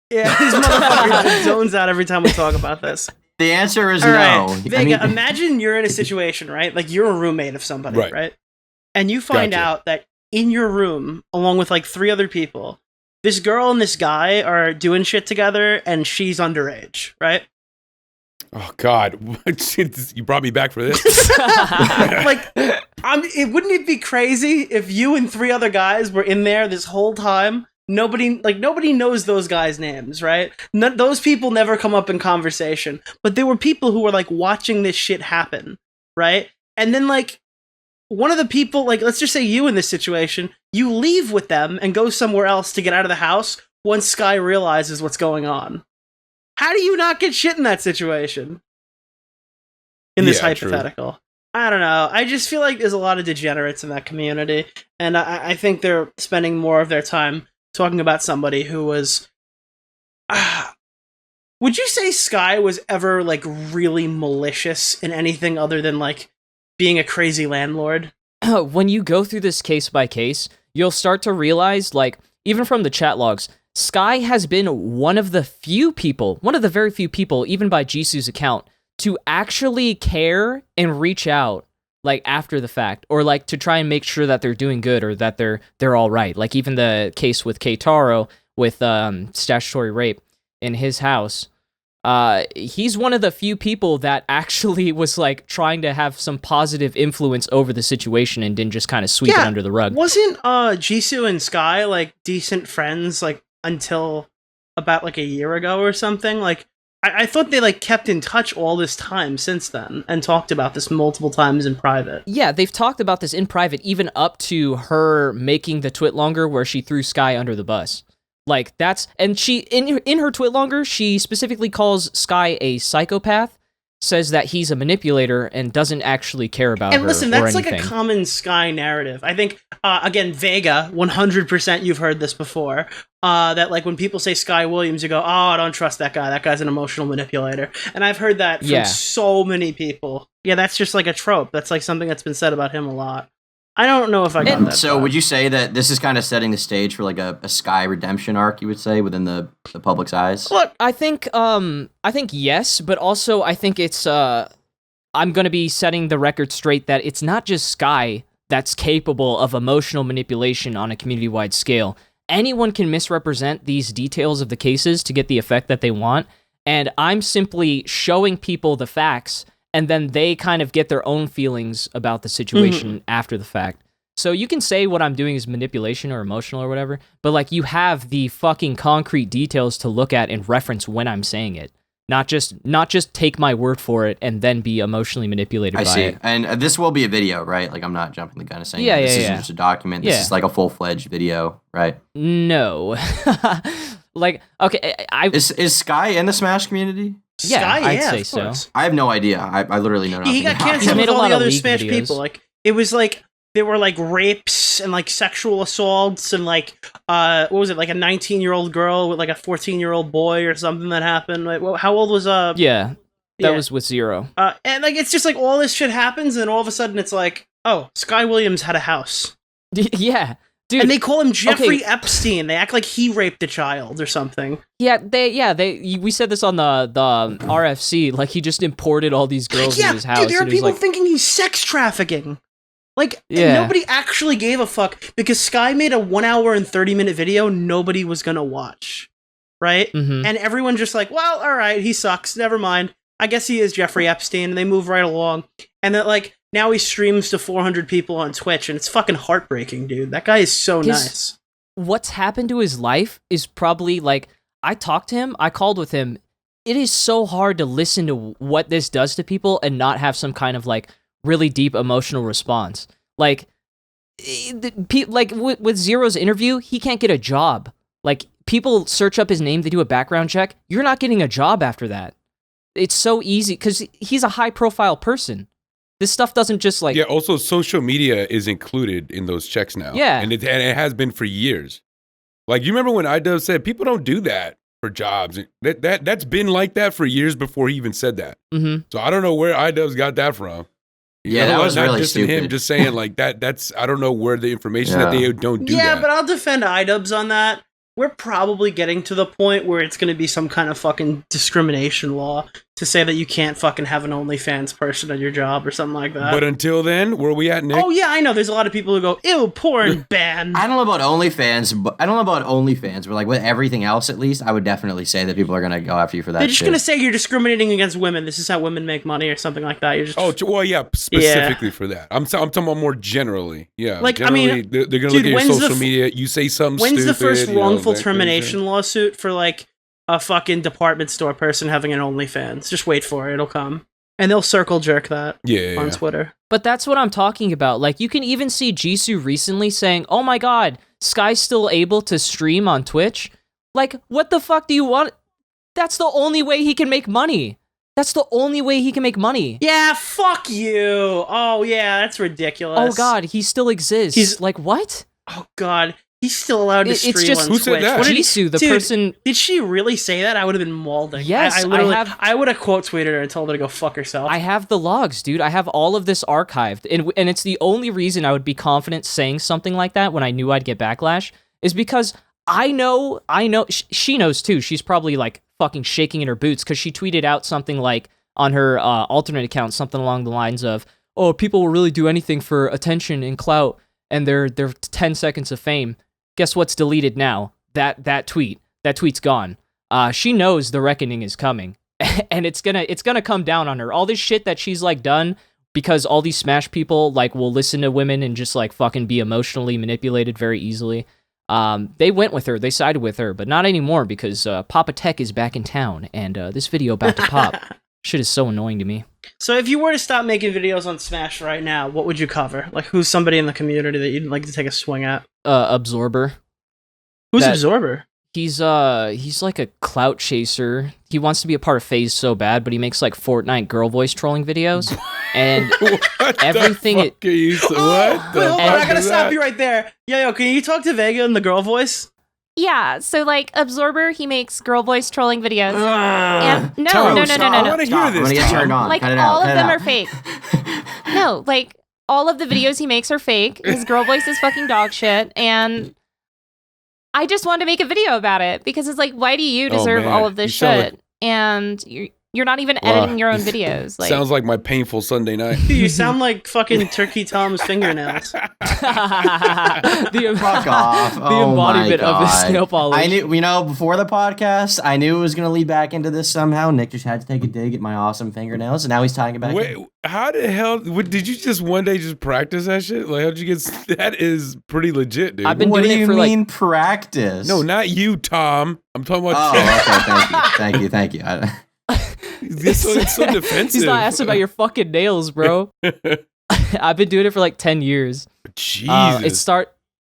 Yeah, this motherfucker zones out every time we talk about this. The answer is All no. Right. Vega, imagine you're in a situation, right? Like you're a roommate of somebody, right? And you find out that in your room, along with like 3 other people, this girl and this guy are doing shit together, and she's underage, right? Oh God! You brought me back for this. Wouldn't it be crazy if you and 3 other guys were in there this whole time? Nobody knows those guys' names, right? Those people never come up in conversation, but there were people who were like watching this shit happen, right? And then like one of the people, like let's just say you in this situation, you leave with them and go somewhere else to get out of the house once Sky realizes what's going on. How do you not get shit in that situation? In this hypothetical. True. I don't know. I just feel like there's a lot of degenerates in that community, and I think they're spending more of their time talking about somebody who was... would you say Sky was ever, like, really malicious in anything other than, like, being a crazy landlord? When you go through this case by case, you'll start to realize, like, even from the chat logs, Sky has been one of the very few people, even by Jisoo's account, to actually care and reach out, like, after the fact, or, like, to try and make sure that they're doing good or that they're all right. Like, even the case with Keitaro with statutory rape in his house, he's one of the few people that actually was, like, trying to have some positive influence over the situation and didn't just kind of sweep it under the rug. Wasn't Jisoo and Sky, like, decent friends, like, until about, like, a year ago or something? Like, I thought they, like, kept in touch all this time since then and talked about this multiple times in private. Yeah, they've talked about this in private, even up to her making the twit longer where she threw Sky under the bus. Like, that's... And she, in her twit longer, she specifically calls Sky a psychopath, says that he's a manipulator and doesn't actually care about her. And listen, that's or like a anything. common Sky narrative. I think, again, Vega, 100% you've heard this before, that like when people say Sky Williams, you go, oh, I don't trust that guy. That guy's an emotional manipulator. And I've heard that from so many people. Yeah, that's just like a trope. That's like something that's been said about him a lot. I don't know if I got that. So would you say that this is kind of setting the stage for like a Sky redemption arc, you would say, within the public's eyes? Look, I think yes, but also I think it's I'm going to be setting the record straight that it's not just Sky that's capable of emotional manipulation on a community-wide scale. Anyone can misrepresent these details of the cases to get the effect that they want, and I'm simply showing people the facts, and then they kind of get their own feelings about the situation after the fact. So you can say what I'm doing is manipulation or emotional or whatever, but like you have the fucking concrete details to look at and reference when I'm saying it. Not just take my word for it and then be emotionally manipulated by it. I see. And this will be a video, right? Like I'm not jumping the gun and saying this isn't just a document. This is like a full-fledged video, right? No. Like, okay, Is Sky in the Smash community? Yeah, Sky, I'd say so. I have no idea. I literally know nothing. He got about canceled him. made with a all lot the of other League Smash videos. people. Like, it was like, there were like rapes and like sexual assaults and like, what was it, like a 19-year-old girl with like a 14-year-old boy or something that happened. Like, how old was Yeah, that was with Zero. And like, it's just like all this shit happens and all of a sudden it's like, oh, Sky Williams had a house. Yeah. Dude, and they call him Jeffrey Epstein. They act like he raped a child or something. Yeah, we said this on the RFC. Like he just imported all these girls into his house. Dude, there are and people like, thinking he's sex trafficking. Like nobody actually gave a fuck because Sky made a 1 hour and 30-minute video nobody was gonna watch, right? Mm-hmm. And everyone just like, well, all right, he sucks. Never mind. I guess he is Jeffrey Epstein, and they move right along. And that like now he streams to 400 people on Twitch, and it's fucking heartbreaking, dude. That guy is so nice. What's happened to his life is probably like I talked to him, I called with him. It is so hard to listen to what this does to people and not have some kind of like really deep emotional response. Like with Zero's interview, he can't get a job. Like people search up his name, they do a background check. You're not getting a job after that. It's so easy because he's a high profile person. This stuff doesn't just like... Yeah, also social media is included in those checks now. Yeah. And it has been for years. Like, you remember when iDub said, people don't do that for jobs. That's been like that for years before he even said that. Mm-hmm. So I don't know where iDub's got that from. That was not really just stupid. him just saying like that's, I don't know where the information that they don't do that. Yeah, but I'll defend iDubbbz on that. We're probably getting to the point where it's going to be some kind of fucking discrimination law to say that you can't fucking have an OnlyFans person at your job or something like that. But until then, where are we at, Nick? Oh yeah, I know. There's a lot of people who go, "Ew, porn ban." I don't know about OnlyFans, but like with everything else, at least, I would definitely say that people are gonna go after you for that. They're just shit. gonna say you're discriminating against women. This is how women make money, or something like that. You're just Specifically for that. I'm talking about more generally. Yeah, like generally, I mean, they're gonna look at your social media. You say something. When's stupid, the first wrongful that termination lawsuit for like a fucking department store person having an OnlyFans? Just wait for it; it'll come, and they'll circle jerk that on Twitter. But that's what I'm talking about. Like, you can even see Jisoo recently saying, "Oh my God, Sky's still able to stream on Twitch." Like, what the fuck do you want? That's the only way he can make money. That's the only way he can make money. Yeah, fuck you. Oh yeah, that's ridiculous. Oh God, he still exists. He's like, what? Oh God. He's still allowed to stream on who Twitch. said that? What did Jisoo, the person. Did she really say that? I would have been mauling. Yes, I would have quote tweeted her and told her to go fuck herself. I have the logs, dude. I have all of this archived, and it's the only reason I would be confident saying something like that when I knew I'd get backlash is because I know. She knows too. She's probably like fucking shaking in her boots because she tweeted out something like on her alternate account, something along the lines of, "Oh, people will really do anything for attention and clout and their 10 seconds of fame." Guess what's deleted now? That tweet. That tweet's gone. She knows the reckoning is coming, and it's gonna come down on her. All this shit that she's like done because all these Smash people like will listen to women and just like fucking be emotionally manipulated very easily. They went with her. They sided with her, but not anymore because Papa Tech is back in town, and this video about to pop. Shit is so annoying to me. So if you were to stop making videos on Smash right now, what would you cover? Like, who's somebody in the community that you'd like to take a swing at? Absorber. Who's Absorber? He's like a clout chaser. He wants to be a part of FaZe so bad, but he makes like Fortnite girl voice trolling videos, and everything. What? Wait, hold on, I gotta stop you right there. Yo, can you talk to Vega in the girl voice? Yeah, so like Absorber, he makes girl voice trolling videos. And no. I want to hear this. I'm gonna get turned on. Like Cut it all out. of them are fake. No, like all of the videos he makes are fake. His girl voice is fucking dog shit, and I just wanted to make a video about it because it's like, why do you deserve all of this shit? And you're not even editing your own videos. Like, sounds like my painful Sunday night. Dude, you sound like fucking Turkey Tom's fingernails. Fuck off. The embodiment of his nail polish. I knew, before the podcast, I knew it was going to lead back into this somehow. Nick just had to take a dig at my awesome fingernails, and now he's tying it back. Wait, how the hell? Did you just one day just practice that shit? Like, how'd you get? That is pretty legit, dude. I've been What doing do you it for mean practice? No, not you, Tom. I'm talking about. Oh, okay. Thank you. It's so defensive. He's not asking about your fucking nails, bro. I've been doing it for like 10 years. Jesus.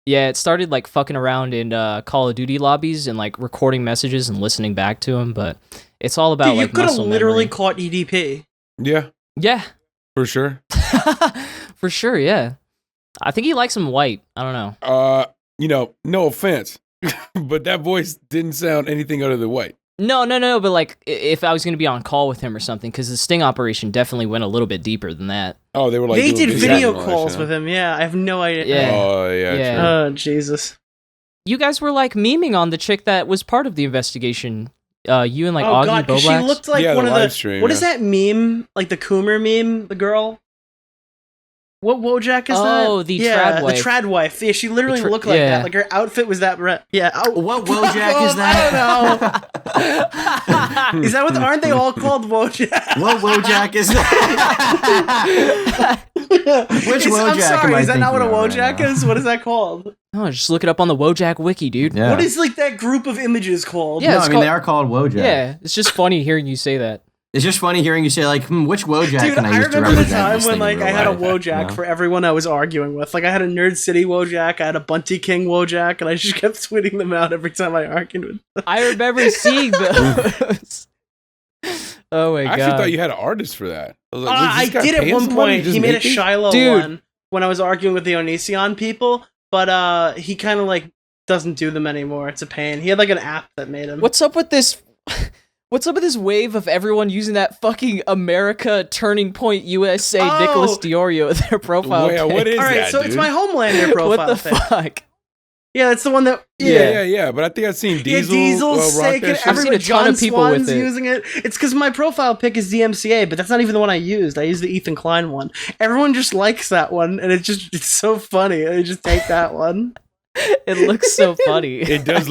It started like fucking around in Call of Duty lobbies and like recording messages and listening back to them, but it's all about Dude, like you could have muscle literally memory. caught EDP. Yeah, Yeah, for sure. for sure. Yeah, I think he likes him white. I don't know. No offense, but that voice didn't sound anything other than white. No. But like, if I was gonna be on call with him or something, because the sting operation definitely went a little bit deeper than that. Oh, they were like They doing did video calls with him. Yeah, I have no idea. Yeah. Oh yeah. Yeah. True. Oh, Jesus. You guys were like memeing on the chick that was part of the investigation. You and like Oh, Augie God, 'cause she Boblax. looked like Yeah, one the of the... live stream, What is yeah. that meme? Like the Coomer meme? The girl? What Wojak is that? Oh, the yeah, trad wife. the trad wife. Yeah, she literally looked like yeah. that. Like her outfit was that red. Yeah. Oh, What Wojak is that? I don't know. Is that what? Aren't they all called Wojak? What Wojak is that? Which Wojak I'm sorry. am I Is that not what a thinking of Wojak right now? is? What is that called? Oh, just look it up on the Wojak wiki, dude. Yeah. What is like that group of images called? Yeah, No, it's I mean, they called- are called Wojak. Yeah, it's just funny hearing you say that. It's just funny hearing you say, like, which Wojak Dude, can I I use to remember the represent time this when thing like in I real had a life? Wojak No. for everyone I was arguing with. Like I had a Nerd City Wojak, I had a Bunty King Wojak, and I just kept tweeting them out every time I argued with them. I remember seeing those. Oh my I god! actually thought you had an artist for that. I was like, was I this guy did at paying one somebody to point. just He made a make these? Shiloh Dude. one when I was arguing with the Onision people, but he kind of like doesn't do them anymore. It's a pain. He had like an app that made him. What's up with this? What's up with this wave of everyone using that fucking America Turning Point USA Oh. Nicholas Diorio as their profile Wait, pic? what is All right, that, so dude? it's my Homelander profile. What the pic. fuck? Yeah, it's the one that. Yeah. But I think I've seen Diesel. Yeah, Diesel's rock sick, that and shit. I've seen everyone, a ton John of people with Swan's it. using it. It's because my profile pic is DMCA, but that's not even the one I used. I used the Ethan Klein one. Everyone just likes that one, and it's so funny. They just take that one. It looks so funny. It does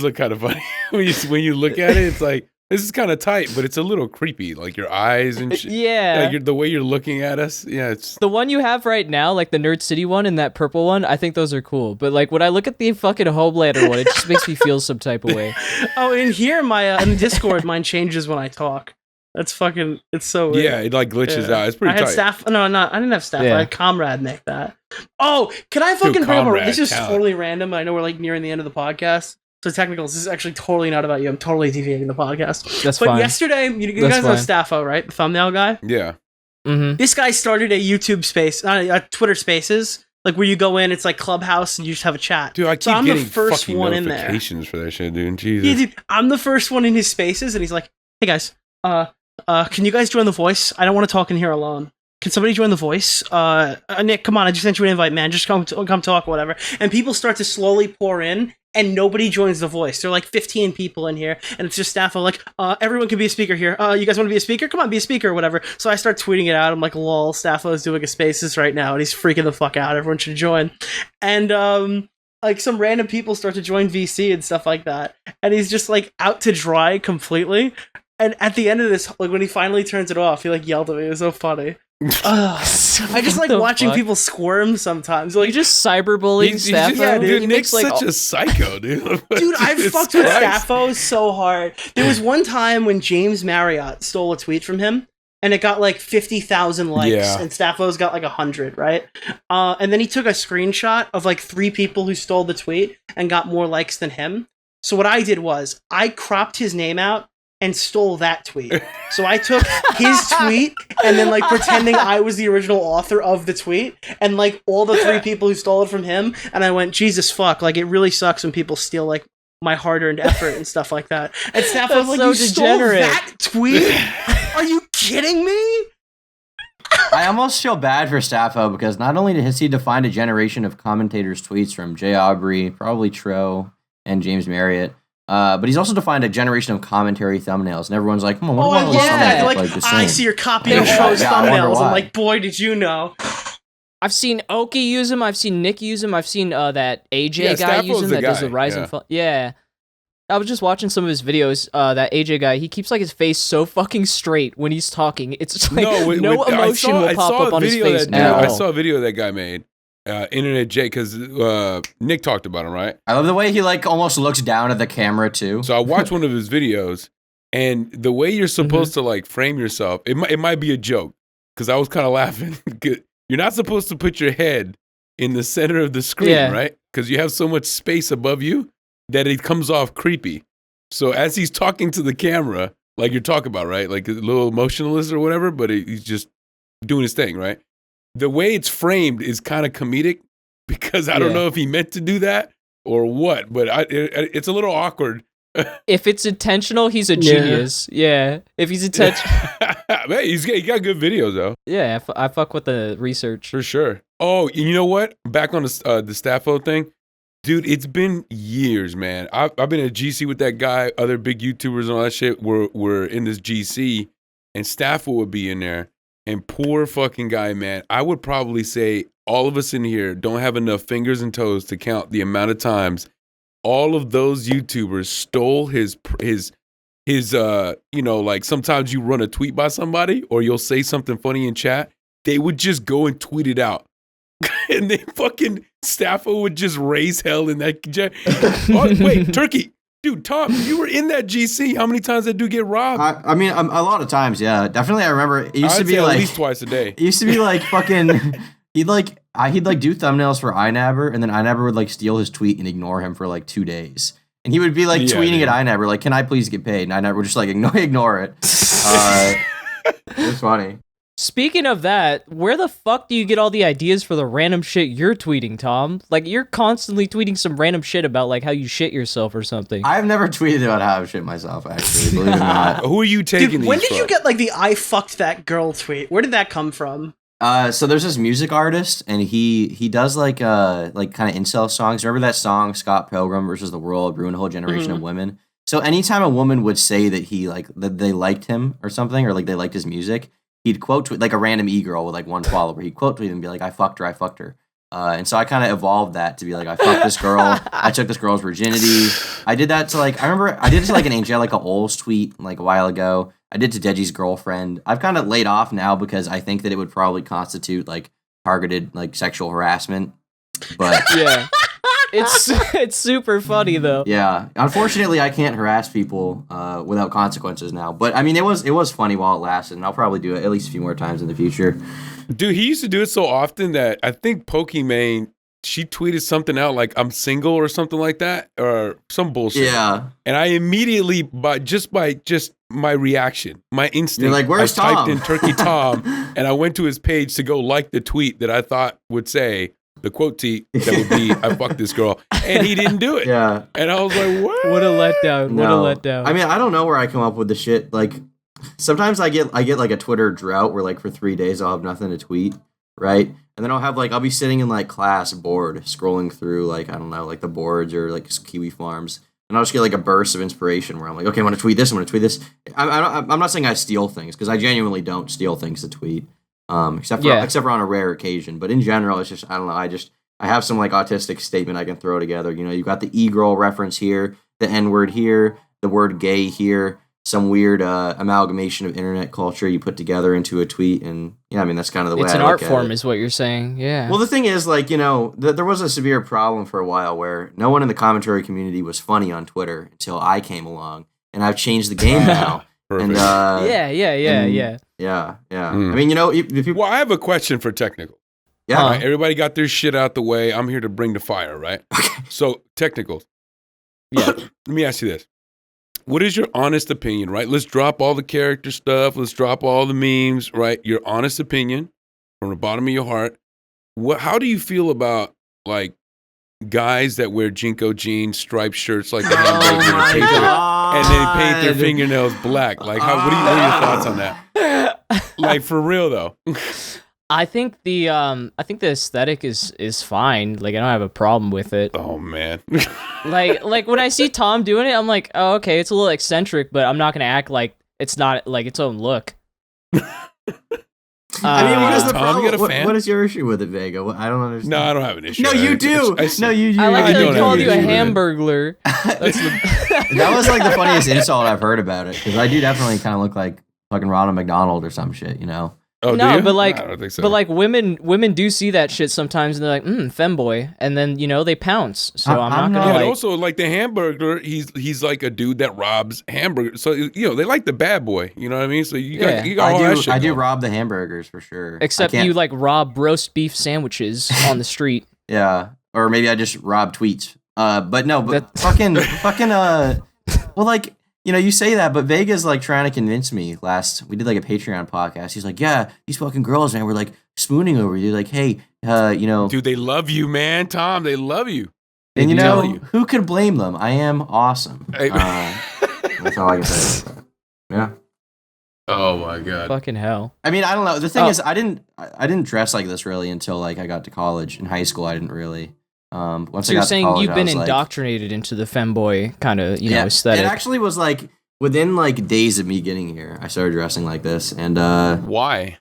look kind of funny when you look at it. It's like this is kind of tight, but it's a little creepy. Like your eyes and shit. Yeah. Like the way you're looking at us. Yeah, it's The one you have right now, like the Nerd City one and that purple one, I think those are cool. But like when I look at the fucking Homelander one, it just makes me feel some type of way. Oh, in here, my in Discord, mine changes when I talk. That's fucking. It's so weird. yeah, it like glitches Yeah. out. It's pretty I had tight. staff. No, I didn't have staff. Yeah. I had Comrade make that. Oh, can I fucking bring up? Comrade, This is talent. totally random. I know we're like nearing the end of the podcast, so technical. This is actually totally not about you. I'm totally deviating the podcast. That's But fine. yesterday, you That's guys know fine. Staffo, right? The thumbnail guy. Yeah. Mm-hmm. This guy started a YouTube space, Twitter Spaces, like where you go in. It's like Clubhouse, and you just have a chat. Dude, I keep So I'm the getting first fucking one in there. notifications for that shit, dude. Yeah, Jesus. dude, I'm the first one in his spaces, and he's like, "Hey guys, can you guys join the voice? I don't want to talk in here alone. Can somebody join the voice? Nick, come on, I just sent you an invite, man. Just come talk, whatever." And people start to slowly pour in, and nobody joins the voice. There are like 15 people in here, and it's just staff like, everyone can be a speaker here. You guys want to be a speaker? Come on, be a speaker, or whatever. So I start tweeting it out. I'm like, lol, Staffo is doing a spaces right now, and he's freaking the fuck out. Everyone should join. And like some random people start to join VC and stuff like that, and he's just like out to dry completely. And at the end of this, like when he finally turns it off, he like yelled at me. It was so funny. I just like watching people squirm sometimes. You Like, just cyberbullying He's Staffo. just, yeah, dude, He Nick's makes, like, such a psycho, dude. dude, I Jesus fucked with Christ. Staffo so hard. There was one time when James Marriott stole a tweet from him, and it got like 50,000 likes, Yeah. and Staffo's got like 100, right? And then he took a screenshot of like 3 people who stole the tweet and got more likes than him. So what I did was I cropped his name out and stole that tweet. So I took his tweet and then like pretending I was the original author of the tweet and like all the 3 people who stole it from him. And I went, Jesus fuck, like it really sucks when people steal like my hard-earned effort and stuff like that. And staff was like, so you degenerate. stole that tweet? Are you kidding me? I almost feel bad for Staffo because not only has he defined a generation of commentators' tweets from Jay Aubrey, probably Tro, and James Marriott, but he's also defined a generation of commentary thumbnails, and everyone's like, what Oh, are I those love thumbnails that. look Like, the I same? see your copy of Yeah, Tro's yeah, I wonder thumbnails. I'm why. like, boy, did you know. I've seen Oki use him. I've seen Nick use him. I've seen that AJ Yeah, guy Staffo's use him the that does guy, the Rise yeah. and Fall. Yeah. I was just watching some of his videos. That AJ guy, he keeps like his face so fucking straight when he's talking. It's just, like no emotion will pop up on his face at I all. saw a video that guy made. Internet Jay, because Nick talked about him, right? I love the way he like almost looks down at the camera too. So I watched one of his videos, and the way you're supposed to like frame yourself, it might be a joke, because I was kind of laughing. You're not supposed to put your head in the center of the screen, right? Because you have so much space above you that it comes off creepy. So as he's talking to the camera, like you're talking about, right? Like a little emotionalist or whatever, but he's just doing his thing, right? The way it's framed is kind of comedic, because I don't know if he meant to do that or what, but it's a little awkward. If it's intentional, he's a genius. Yeah. If he's intentional. Man, he got good videos, though. Yeah, I fuck with the research. For sure. Oh, you know what? Back on the Staffo thing. Dude, it's been years, man. I've been at GC with that guy. Other big YouTubers and all that shit were in this GC, and Staffo would be in there. And poor fucking guy, man. I would probably say all of us in here don't have enough fingers and toes to count the amount of times all of those YouTubers stole his like sometimes you run a tweet by somebody or you'll say something funny in chat. They would just go and tweet it out. And they fucking Staffo would just raise hell in that. Oh, wait, Turkey. Dude, Tom, you were in that GC. How many times did that dude get robbed? I mean, a lot of times, yeah. Definitely, I remember it used to be like at least twice a day. It used to be like fucking. He'd do thumbnails for iNabber, and then iNabber would like steal his tweet and ignore him for like 2 days. And he would be like tweeting at iNabber, like, "Can I please get paid?" And iNabber would just like ignore it. It was funny. Speaking of that, where the fuck do you get all the ideas for the random shit you're tweeting, Tom? Like, you're constantly tweeting some random shit about, like, how you shit yourself or something. I've never tweeted about how I shit myself, actually, believe it or not. Who are you taking Dude, when these did from? you get like the "I fucked that girl" tweet? Where did that come from? So there's this music artist, and he does like kind of incel songs. Remember that song, Scott Pilgrim versus the World, ruined a whole generation of women? So anytime a woman would say that that they liked him or something, or like they liked his music, he'd quote tweet, like a random e-girl with like one follower. He'd quote tweet and be like, I fucked her. And so I kind of evolved that to be like, I fucked this girl. I took this girl's virginity. I did that to like, I remember I did it to like an Angelica Oles tweet like a while ago. I did to Deji's girlfriend. I've kind of laid off now because I think that it would probably constitute like targeted like sexual harassment. But yeah. It's super funny though. Yeah, unfortunately, I can't harass people without consequences now. But I mean, it was funny while it lasted, and I'll probably do it at least a few more times in the future. Dude, he used to do it so often that I think Pokimane, she tweeted something out like I'm single or something like that, or some bullshit. Yeah, and I immediately by just my reaction, my instinct, you're like, "Where's I Tom?" typed in Turkey Tom, and I went to his page to go like the tweet that I thought would say. The quote tweet that would be, I fucked this girl. And he didn't do it. Yeah. And I was like, what? What a letdown. No. What a letdown. I mean, I don't know where I come up with the shit. Like, sometimes I get like a Twitter drought where like for 3 days I'll have nothing to tweet, right? And then I'll be sitting in like class bored, scrolling through like, I don't know, like the boards or like Kiwi Farms. And I'll just get like a burst of inspiration where I'm like, okay, I'm going to tweet this, I'm going to tweet this. I'm not saying I steal things, because I genuinely don't steal things to tweet. Except for on a rare occasion, but in general, it's just I don't know. I have some like autistic statement I can throw together. You know, you got the e-girl reference here, the N-word here, the word gay here, some weird amalgamation of internet culture you put together into a tweet, and yeah, I mean that's kind of the way it's I an look art at form, it. is what you're saying. Yeah. Well, the thing is, like, you know, there was a severe problem for a while where no one in the commentary community was funny on Twitter until I came along, and I've changed the game now. And yeah. Yeah. I mean, you know, if you well, I have a question for technical. yeah, All right, everybody got their shit out the way. I'm here to bring the fire, right? So, technicals. Yeah. Let me ask you this. What is your honest opinion, right? Let's drop all the character stuff. Let's drop all the memes, right? Your honest opinion from the bottom of your heart. How do you feel about, like, guys that wear Jinko jeans, striped shirts like the hamburger, and then paint their fingernails black? Like, what are your thoughts on that? Like, for real, though. I think the aesthetic is fine. Like, I don't have a problem with it. Oh man. like when I see Tom doing it, I'm like, oh, okay, it's a little eccentric, but I'm not gonna act like it's not like its own look. I mean, because the Tom, problem, you got a fan? what is your issue with it, Vega? I don't understand. No, I don't have an issue. No, you do. No, you. I like I that don't he called have you a an issue with it. hamburglar. That's That was like the funniest insult I've heard about it, because I do definitely kind of look like fucking Ronald McDonald or some shit, you know? Oh, no, do you? but like, I don't think so. but like women do see that shit sometimes, and they're like, femboy, and then they pounce. So I'm not I'm gonna yeah, like. and also like the hamburger, he's like a dude that robs hamburgers. So they like the bad boy. You know what I mean? So you got all that shit. I do going. rob the hamburgers for sure. Except I can't- you like rob roast beef sandwiches on the street. Yeah, or maybe I just rob tweets. But no, but That- fucking well, like, you say that, but Vega's like trying to convince me. We did like a Patreon podcast. He's like, yeah, these fucking girls, man, were like spooning over you. Like, hey, Dude, they love you, man. Tom, they love you. and do. who could blame them? I am awesome. Hey. That's all I can say. Yeah. Oh my god. Fucking hell. I mean, I don't know. The thing Oh. is, I didn't dress like this really until like I got to college. In high school, I didn't really. Once So I you're got to saying college, you've I been was like- indoctrinated into the femboy kind of yeah, aesthetic. It actually was like within like days of me getting here, I started dressing like this, and Why?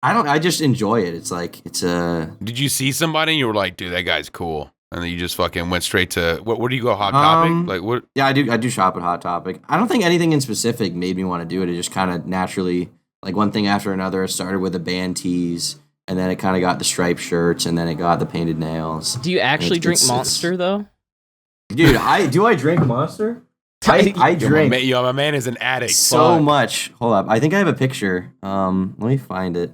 I just enjoy it. It's like Did you see somebody and you were like, dude, that guy's cool, and then you just fucking went straight to where do you go? Hot Topic? Like what? Yeah, I do shop at Hot Topic. I don't think anything in specific made me want to do it. It just kind of naturally, like one thing after another. It started with the band tees, and then it kind of got the striped shirts, and then it got the painted nails. Do you actually It's- drink it's- Monster though? Dude, I drink Monster? I drink My man is an addict. so Fuck. much. Hold up, I think I have a picture. Let me find it.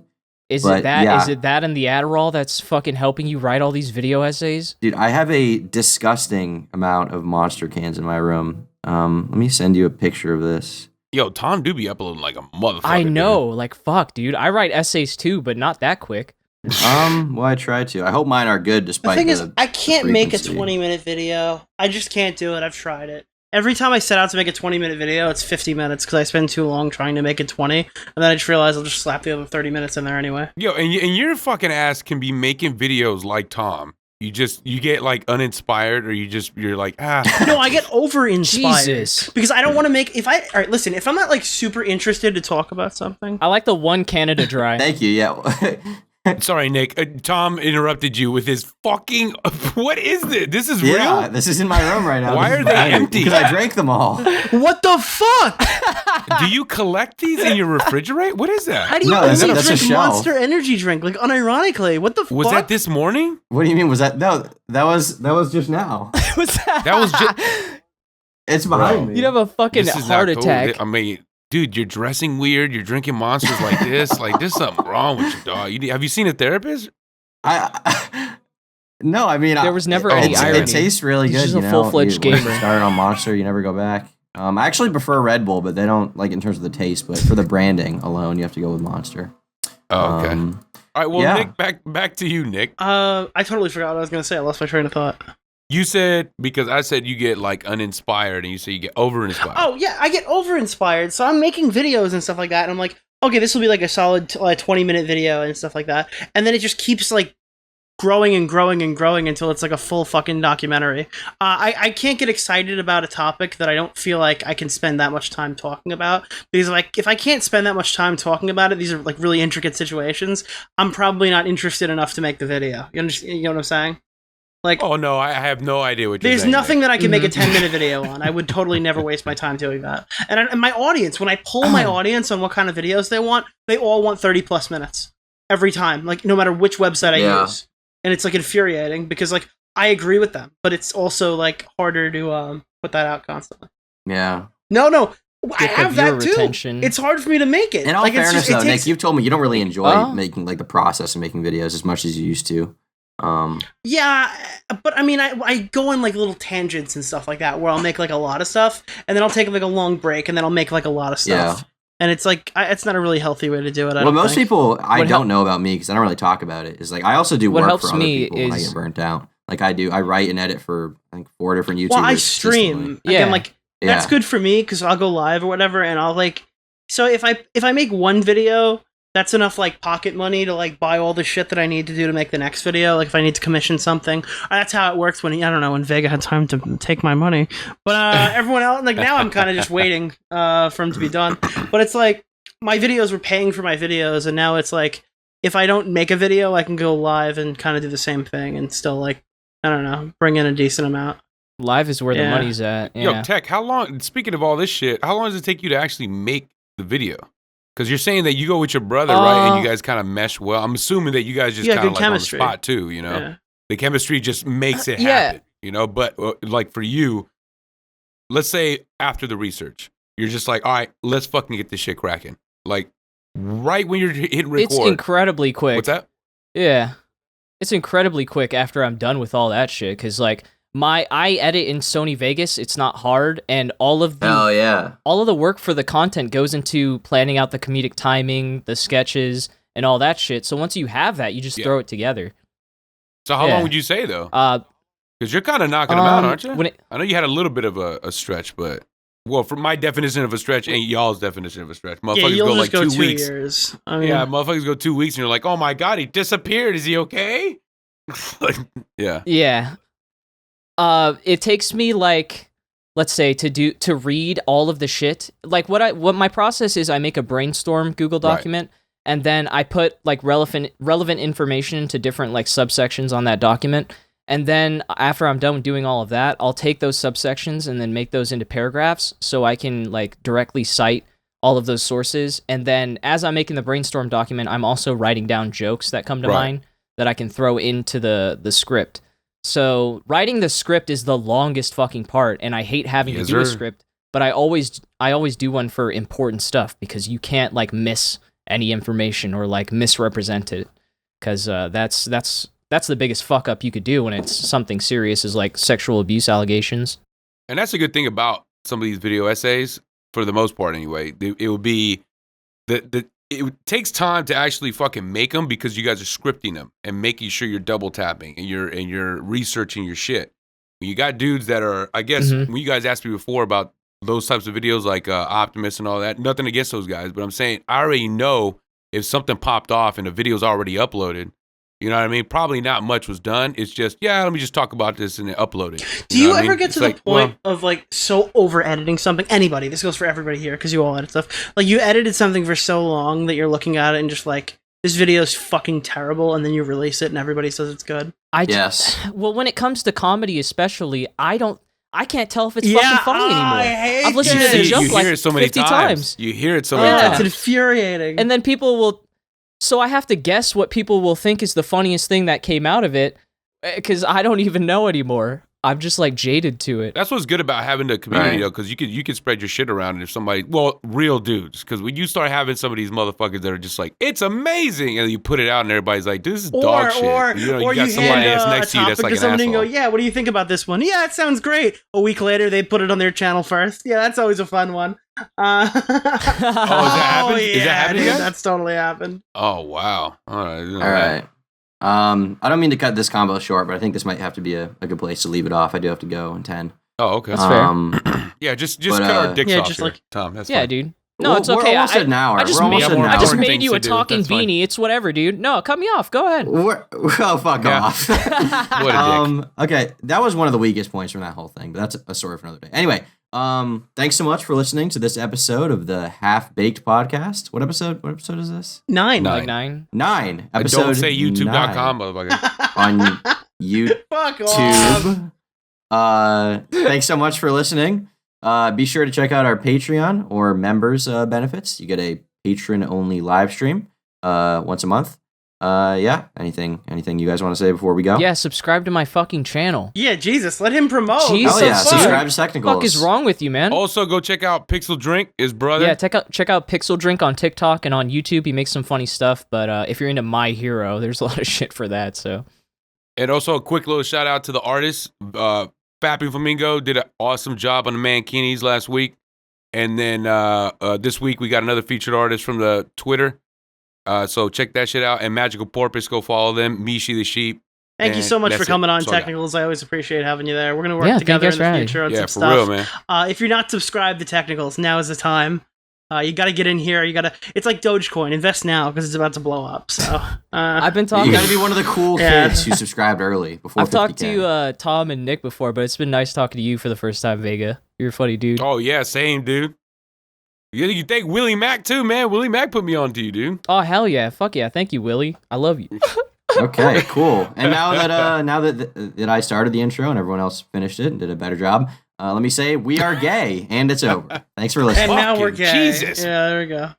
Is But, it that? yeah. Is it that and the Adderall that's fucking helping you write all these video essays? Dude, I have a disgusting amount of Monster cans in my room. Let me send you a picture of this. Yo, Tom do be uploading like a motherfucker. I dude. know, like fuck, dude. I write essays too, but not that quick. Well, I try to. I hope mine are good The despite thing is, I can't make a frequency. 20-minute video. I just can't do it. I've tried it. Every time I set out to make a 20-minute video, it's 50 minutes because I spend too long trying to make it 20, and then I just realize I'll just slap the other 30 minutes in there anyway. Yo, and your fucking ass can be making videos like Tom. You get like uninspired, or you're like No, I get over-inspired. Jesus. Because I don't want to make... All right, listen, if I'm not like super interested to talk about something... I like the one Canada Dry. Thank you. Yeah. Sorry, Nick. Tom interrupted you with his fucking. What is this? This is Yeah, real. this is in my room right now. Why This are is they mine, empty? Because I drank them all. What the fuck? Do you collect these in your refrigerator? What is How that? do you No, only that's a drink shelf. Monster Energy drink? Like, unironically, what the Was fuck? that this morning? What do you mean? Was that no? That was just now. That was just. It's behind me. You'd have a fucking This is heart not cool. attack. I mean, dude, you're dressing weird. You're drinking monsters like this. Like, there's something wrong with you, dog. Have you seen a therapist? No, I mean There was never any irony. It tastes really He's good. just You a know, full-fledged you gamer. Started on Monster, you never go back. I actually prefer Red Bull, but they don't like in terms of the taste. But for the branding alone, you have to go with Monster. Oh, okay. All right. Well, yeah. Nick, back to you, Nick. I totally forgot what I was gonna say. I lost my train of thought. You said, because I said you get like uninspired, and you say you get over-inspired. Oh yeah, I get over-inspired, so I'm making videos and stuff like that, and I'm like, okay, this will be like a solid 20-minute video and stuff like that, and then it just keeps like growing and growing and growing until it's like a full fucking documentary. I can't get excited about a topic that I don't feel like I can spend that much time talking about, because like if I can't spend that much time talking about it, these are like really intricate situations, I'm probably not interested enough to make the video. You know what I'm saying? Like, Oh no, I have no idea what you're there's saying. nothing Nick. that I can make a 10-minute video on. I would totally never waste my time doing that. And my audience, when I poll my audience on what kind of videos they all want 30 plus minutes every time, like no matter which website I use. And it's like infuriating because like I agree with them, but it's also like harder to put that out constantly. Yeah. No, I Get the have that viewer too. retention. It's hard for me to make it. In all like, fairness, it's just, though, it Nick, takes, you've told me you don't really enjoy Oh. making like the process of making videos as much as you used to. Yeah, but I mean, I go on like little tangents and stuff like that where I'll make like a lot of stuff, and then I'll take like a long break, and then I'll make like a lot of stuff. Yeah. And it's like it's not a really healthy way to do it. Well, most think. people don't know about me because I don't really talk about it. Is like I also do What work helps for other me people when I is- get burnt out. Like I write and edit for I think 4 different YouTubers. Well, I consistently. stream. Yeah. Again, like that's good for me because I'll go live or whatever, and I'll like. So if I make one video, that's enough like pocket money to like buy all the shit that I need to do to make the next video. Like if I need to commission something, that's how it works. When I don't know when Vega had time to take my money, but everyone else like now I'm kind of just waiting for them to be done. But it's like my videos were paying for my videos, and now it's like if I don't make a video, I can go live and kind of do the same thing and still like I don't know bring in a decent amount. Live is where the money's at. Yeah. Yo, Tech, how long, speaking of all this shit, how long does it take you to actually make the video? Because you're saying that you go with your brother, right? And you guys kind of mesh well. I'm assuming that you guys just kind of like chemistry. on the spot too, you know? Yeah. The chemistry just makes it Yeah. happen, you know? But like for you, let's say after the research, you're just like, all right, let's fucking get this shit cracking. Like right when you're hitting record. It's incredibly quick. What's that? Yeah. It's incredibly quick after I'm done with all that shit. Because, like, I edit in Sony Vegas. It's not hard. And all of the work for the content goes into planning out the comedic timing, the sketches, and all that shit. So once you have that, you just throw it together. So how long would you say, though? Because you're kind of knocking them out, aren't you? I know you had a little bit of a stretch, but... Well, from my definition of a stretch ain't y'all's definition of a stretch. Motherfuckers you'll go like just go 2 weeks. Years. I mean, yeah, motherfuckers go 2 weeks and you're like, oh my God, he disappeared. Is he okay? Like, yeah. Yeah. It takes me like, let's say to read all of the shit. Like what my process is, I make a brainstorm Google document and then I put like relevant information into different like subsections on that document. And then after I'm done doing all of that, I'll take those subsections and then make those into paragraphs so I can like directly cite all of those sources. And then as I'm making the brainstorm document, I'm also writing down jokes that come to mind that I can throw into the script. So writing the script is the longest fucking part, and I hate having to do a script, but I always do one for important stuff because you can't like miss any information or like misrepresent it because that's the biggest fuck up you could do when it's something serious as like sexual abuse allegations. And that's a good thing about some of these video essays, for the most part anyway. It would be it takes time to actually fucking make them because you guys are scripting them and making sure you're double tapping and you're researching your shit. You got dudes that are, I guess, when you guys asked me before about those types of videos like Optimus and all that, nothing against those guys, but I'm saying I already know if something popped off and the video's already uploaded. You know what I mean? Probably not much was done. It's just, let me just talk about this and then upload it. Do you ever get to the point of like so over editing something? Anybody, this goes for everybody here because you all edit stuff. Like you edited something for so long that you're looking at it and just like, this video is fucking terrible, and then you release it and everybody says it's good. Well, when it comes to comedy, especially, I can't tell if it's fucking funny anymore. I hate I've listened to the joke like hear it so many 50 times. You hear it so many times. It's infuriating. And then people will. So I have to guess what people will think is the funniest thing that came out of it, because I don't even know anymore. I'm just like jaded to it. That's what's good about having the community though, because you could spread your shit around, and if somebody, real dudes, because when you start having some of these motherfuckers that are just like, it's amazing, and you put it out, and everybody's like, this is dog shit. You got somebody that's next to you that's like an asshole. And go, yeah, what do you think about this one? Yeah, it sounds great. A week later, they put it on their channel first. Yeah, that's always a fun one. Is that happened? Yeah, is that happening? Dude, that's totally happened. Oh wow! All right. I don't mean to cut this combo short, but I think this might have to be a good place to leave it off. I do have to go in 10. Oh, okay, that's fair. Yeah, just cut our dicks off just here, like Tom. That's yeah, fine. dude. No, it's okay. We're almost at an hour. I just made you a do. talking That's fine. beanie. It's whatever, dude. No, cut me off. Go ahead. Fuck off. What a dick. Okay, that was one of the weakest points from that whole thing, but that's a story for another day. Anyway, thanks so much for listening to this episode of the Half Baked Podcast. What episode is this? 9. Like 9. 9. Don't Episode say YouTube.com, motherfucker. on YouTube. Fuck off. Thanks so much for listening. Be sure to check out our Patreon or members benefits. You get a patron-only live stream once a month. Anything you guys want to say before we go? Yeah, subscribe to my fucking channel. Yeah, Jesus, let him promote. Jesus, hell yeah, dude. subscribe to Technicals. What the fuck is wrong with you, man? Also, go check out Pixel Drink, his brother. Yeah, check out Pixel Drink on TikTok and on YouTube. He makes some funny stuff, but if you're into My Hero, there's a lot of shit for that, so... And also a quick little shout out to the artists. Fappy Flamingo did an awesome job on the Mankinis last week. And then this week we got another featured artist from the Twitter. So check that shit out. And Magical Porpoise, go follow them. Mishi the Sheep. Thank you so much for coming on Technicals. I always appreciate having you there. We're going to work together in the future on some stuff. Yeah, for real, man. If you're not subscribed to Technicals, now is the time. You got to get in here. It's like Dogecoin. Invest now because it's about to blow up. So I've been talking. You got to be one of the cool kids who subscribed early before. I've talked to Tom and Nick before, but it's been nice talking to you for the first time, Vega. You're a funny dude. Oh yeah, same dude. You thank Willie Mack too, man. Willie Mack put me on to you, dude. Oh hell yeah, fuck yeah, thank you, Willie. I love you. Okay, cool. And now that I started the intro and everyone else finished it and did a better job, let me say we are gay and it's over. Thanks for listening. And now we're gay. Jesus. Yeah, there we go.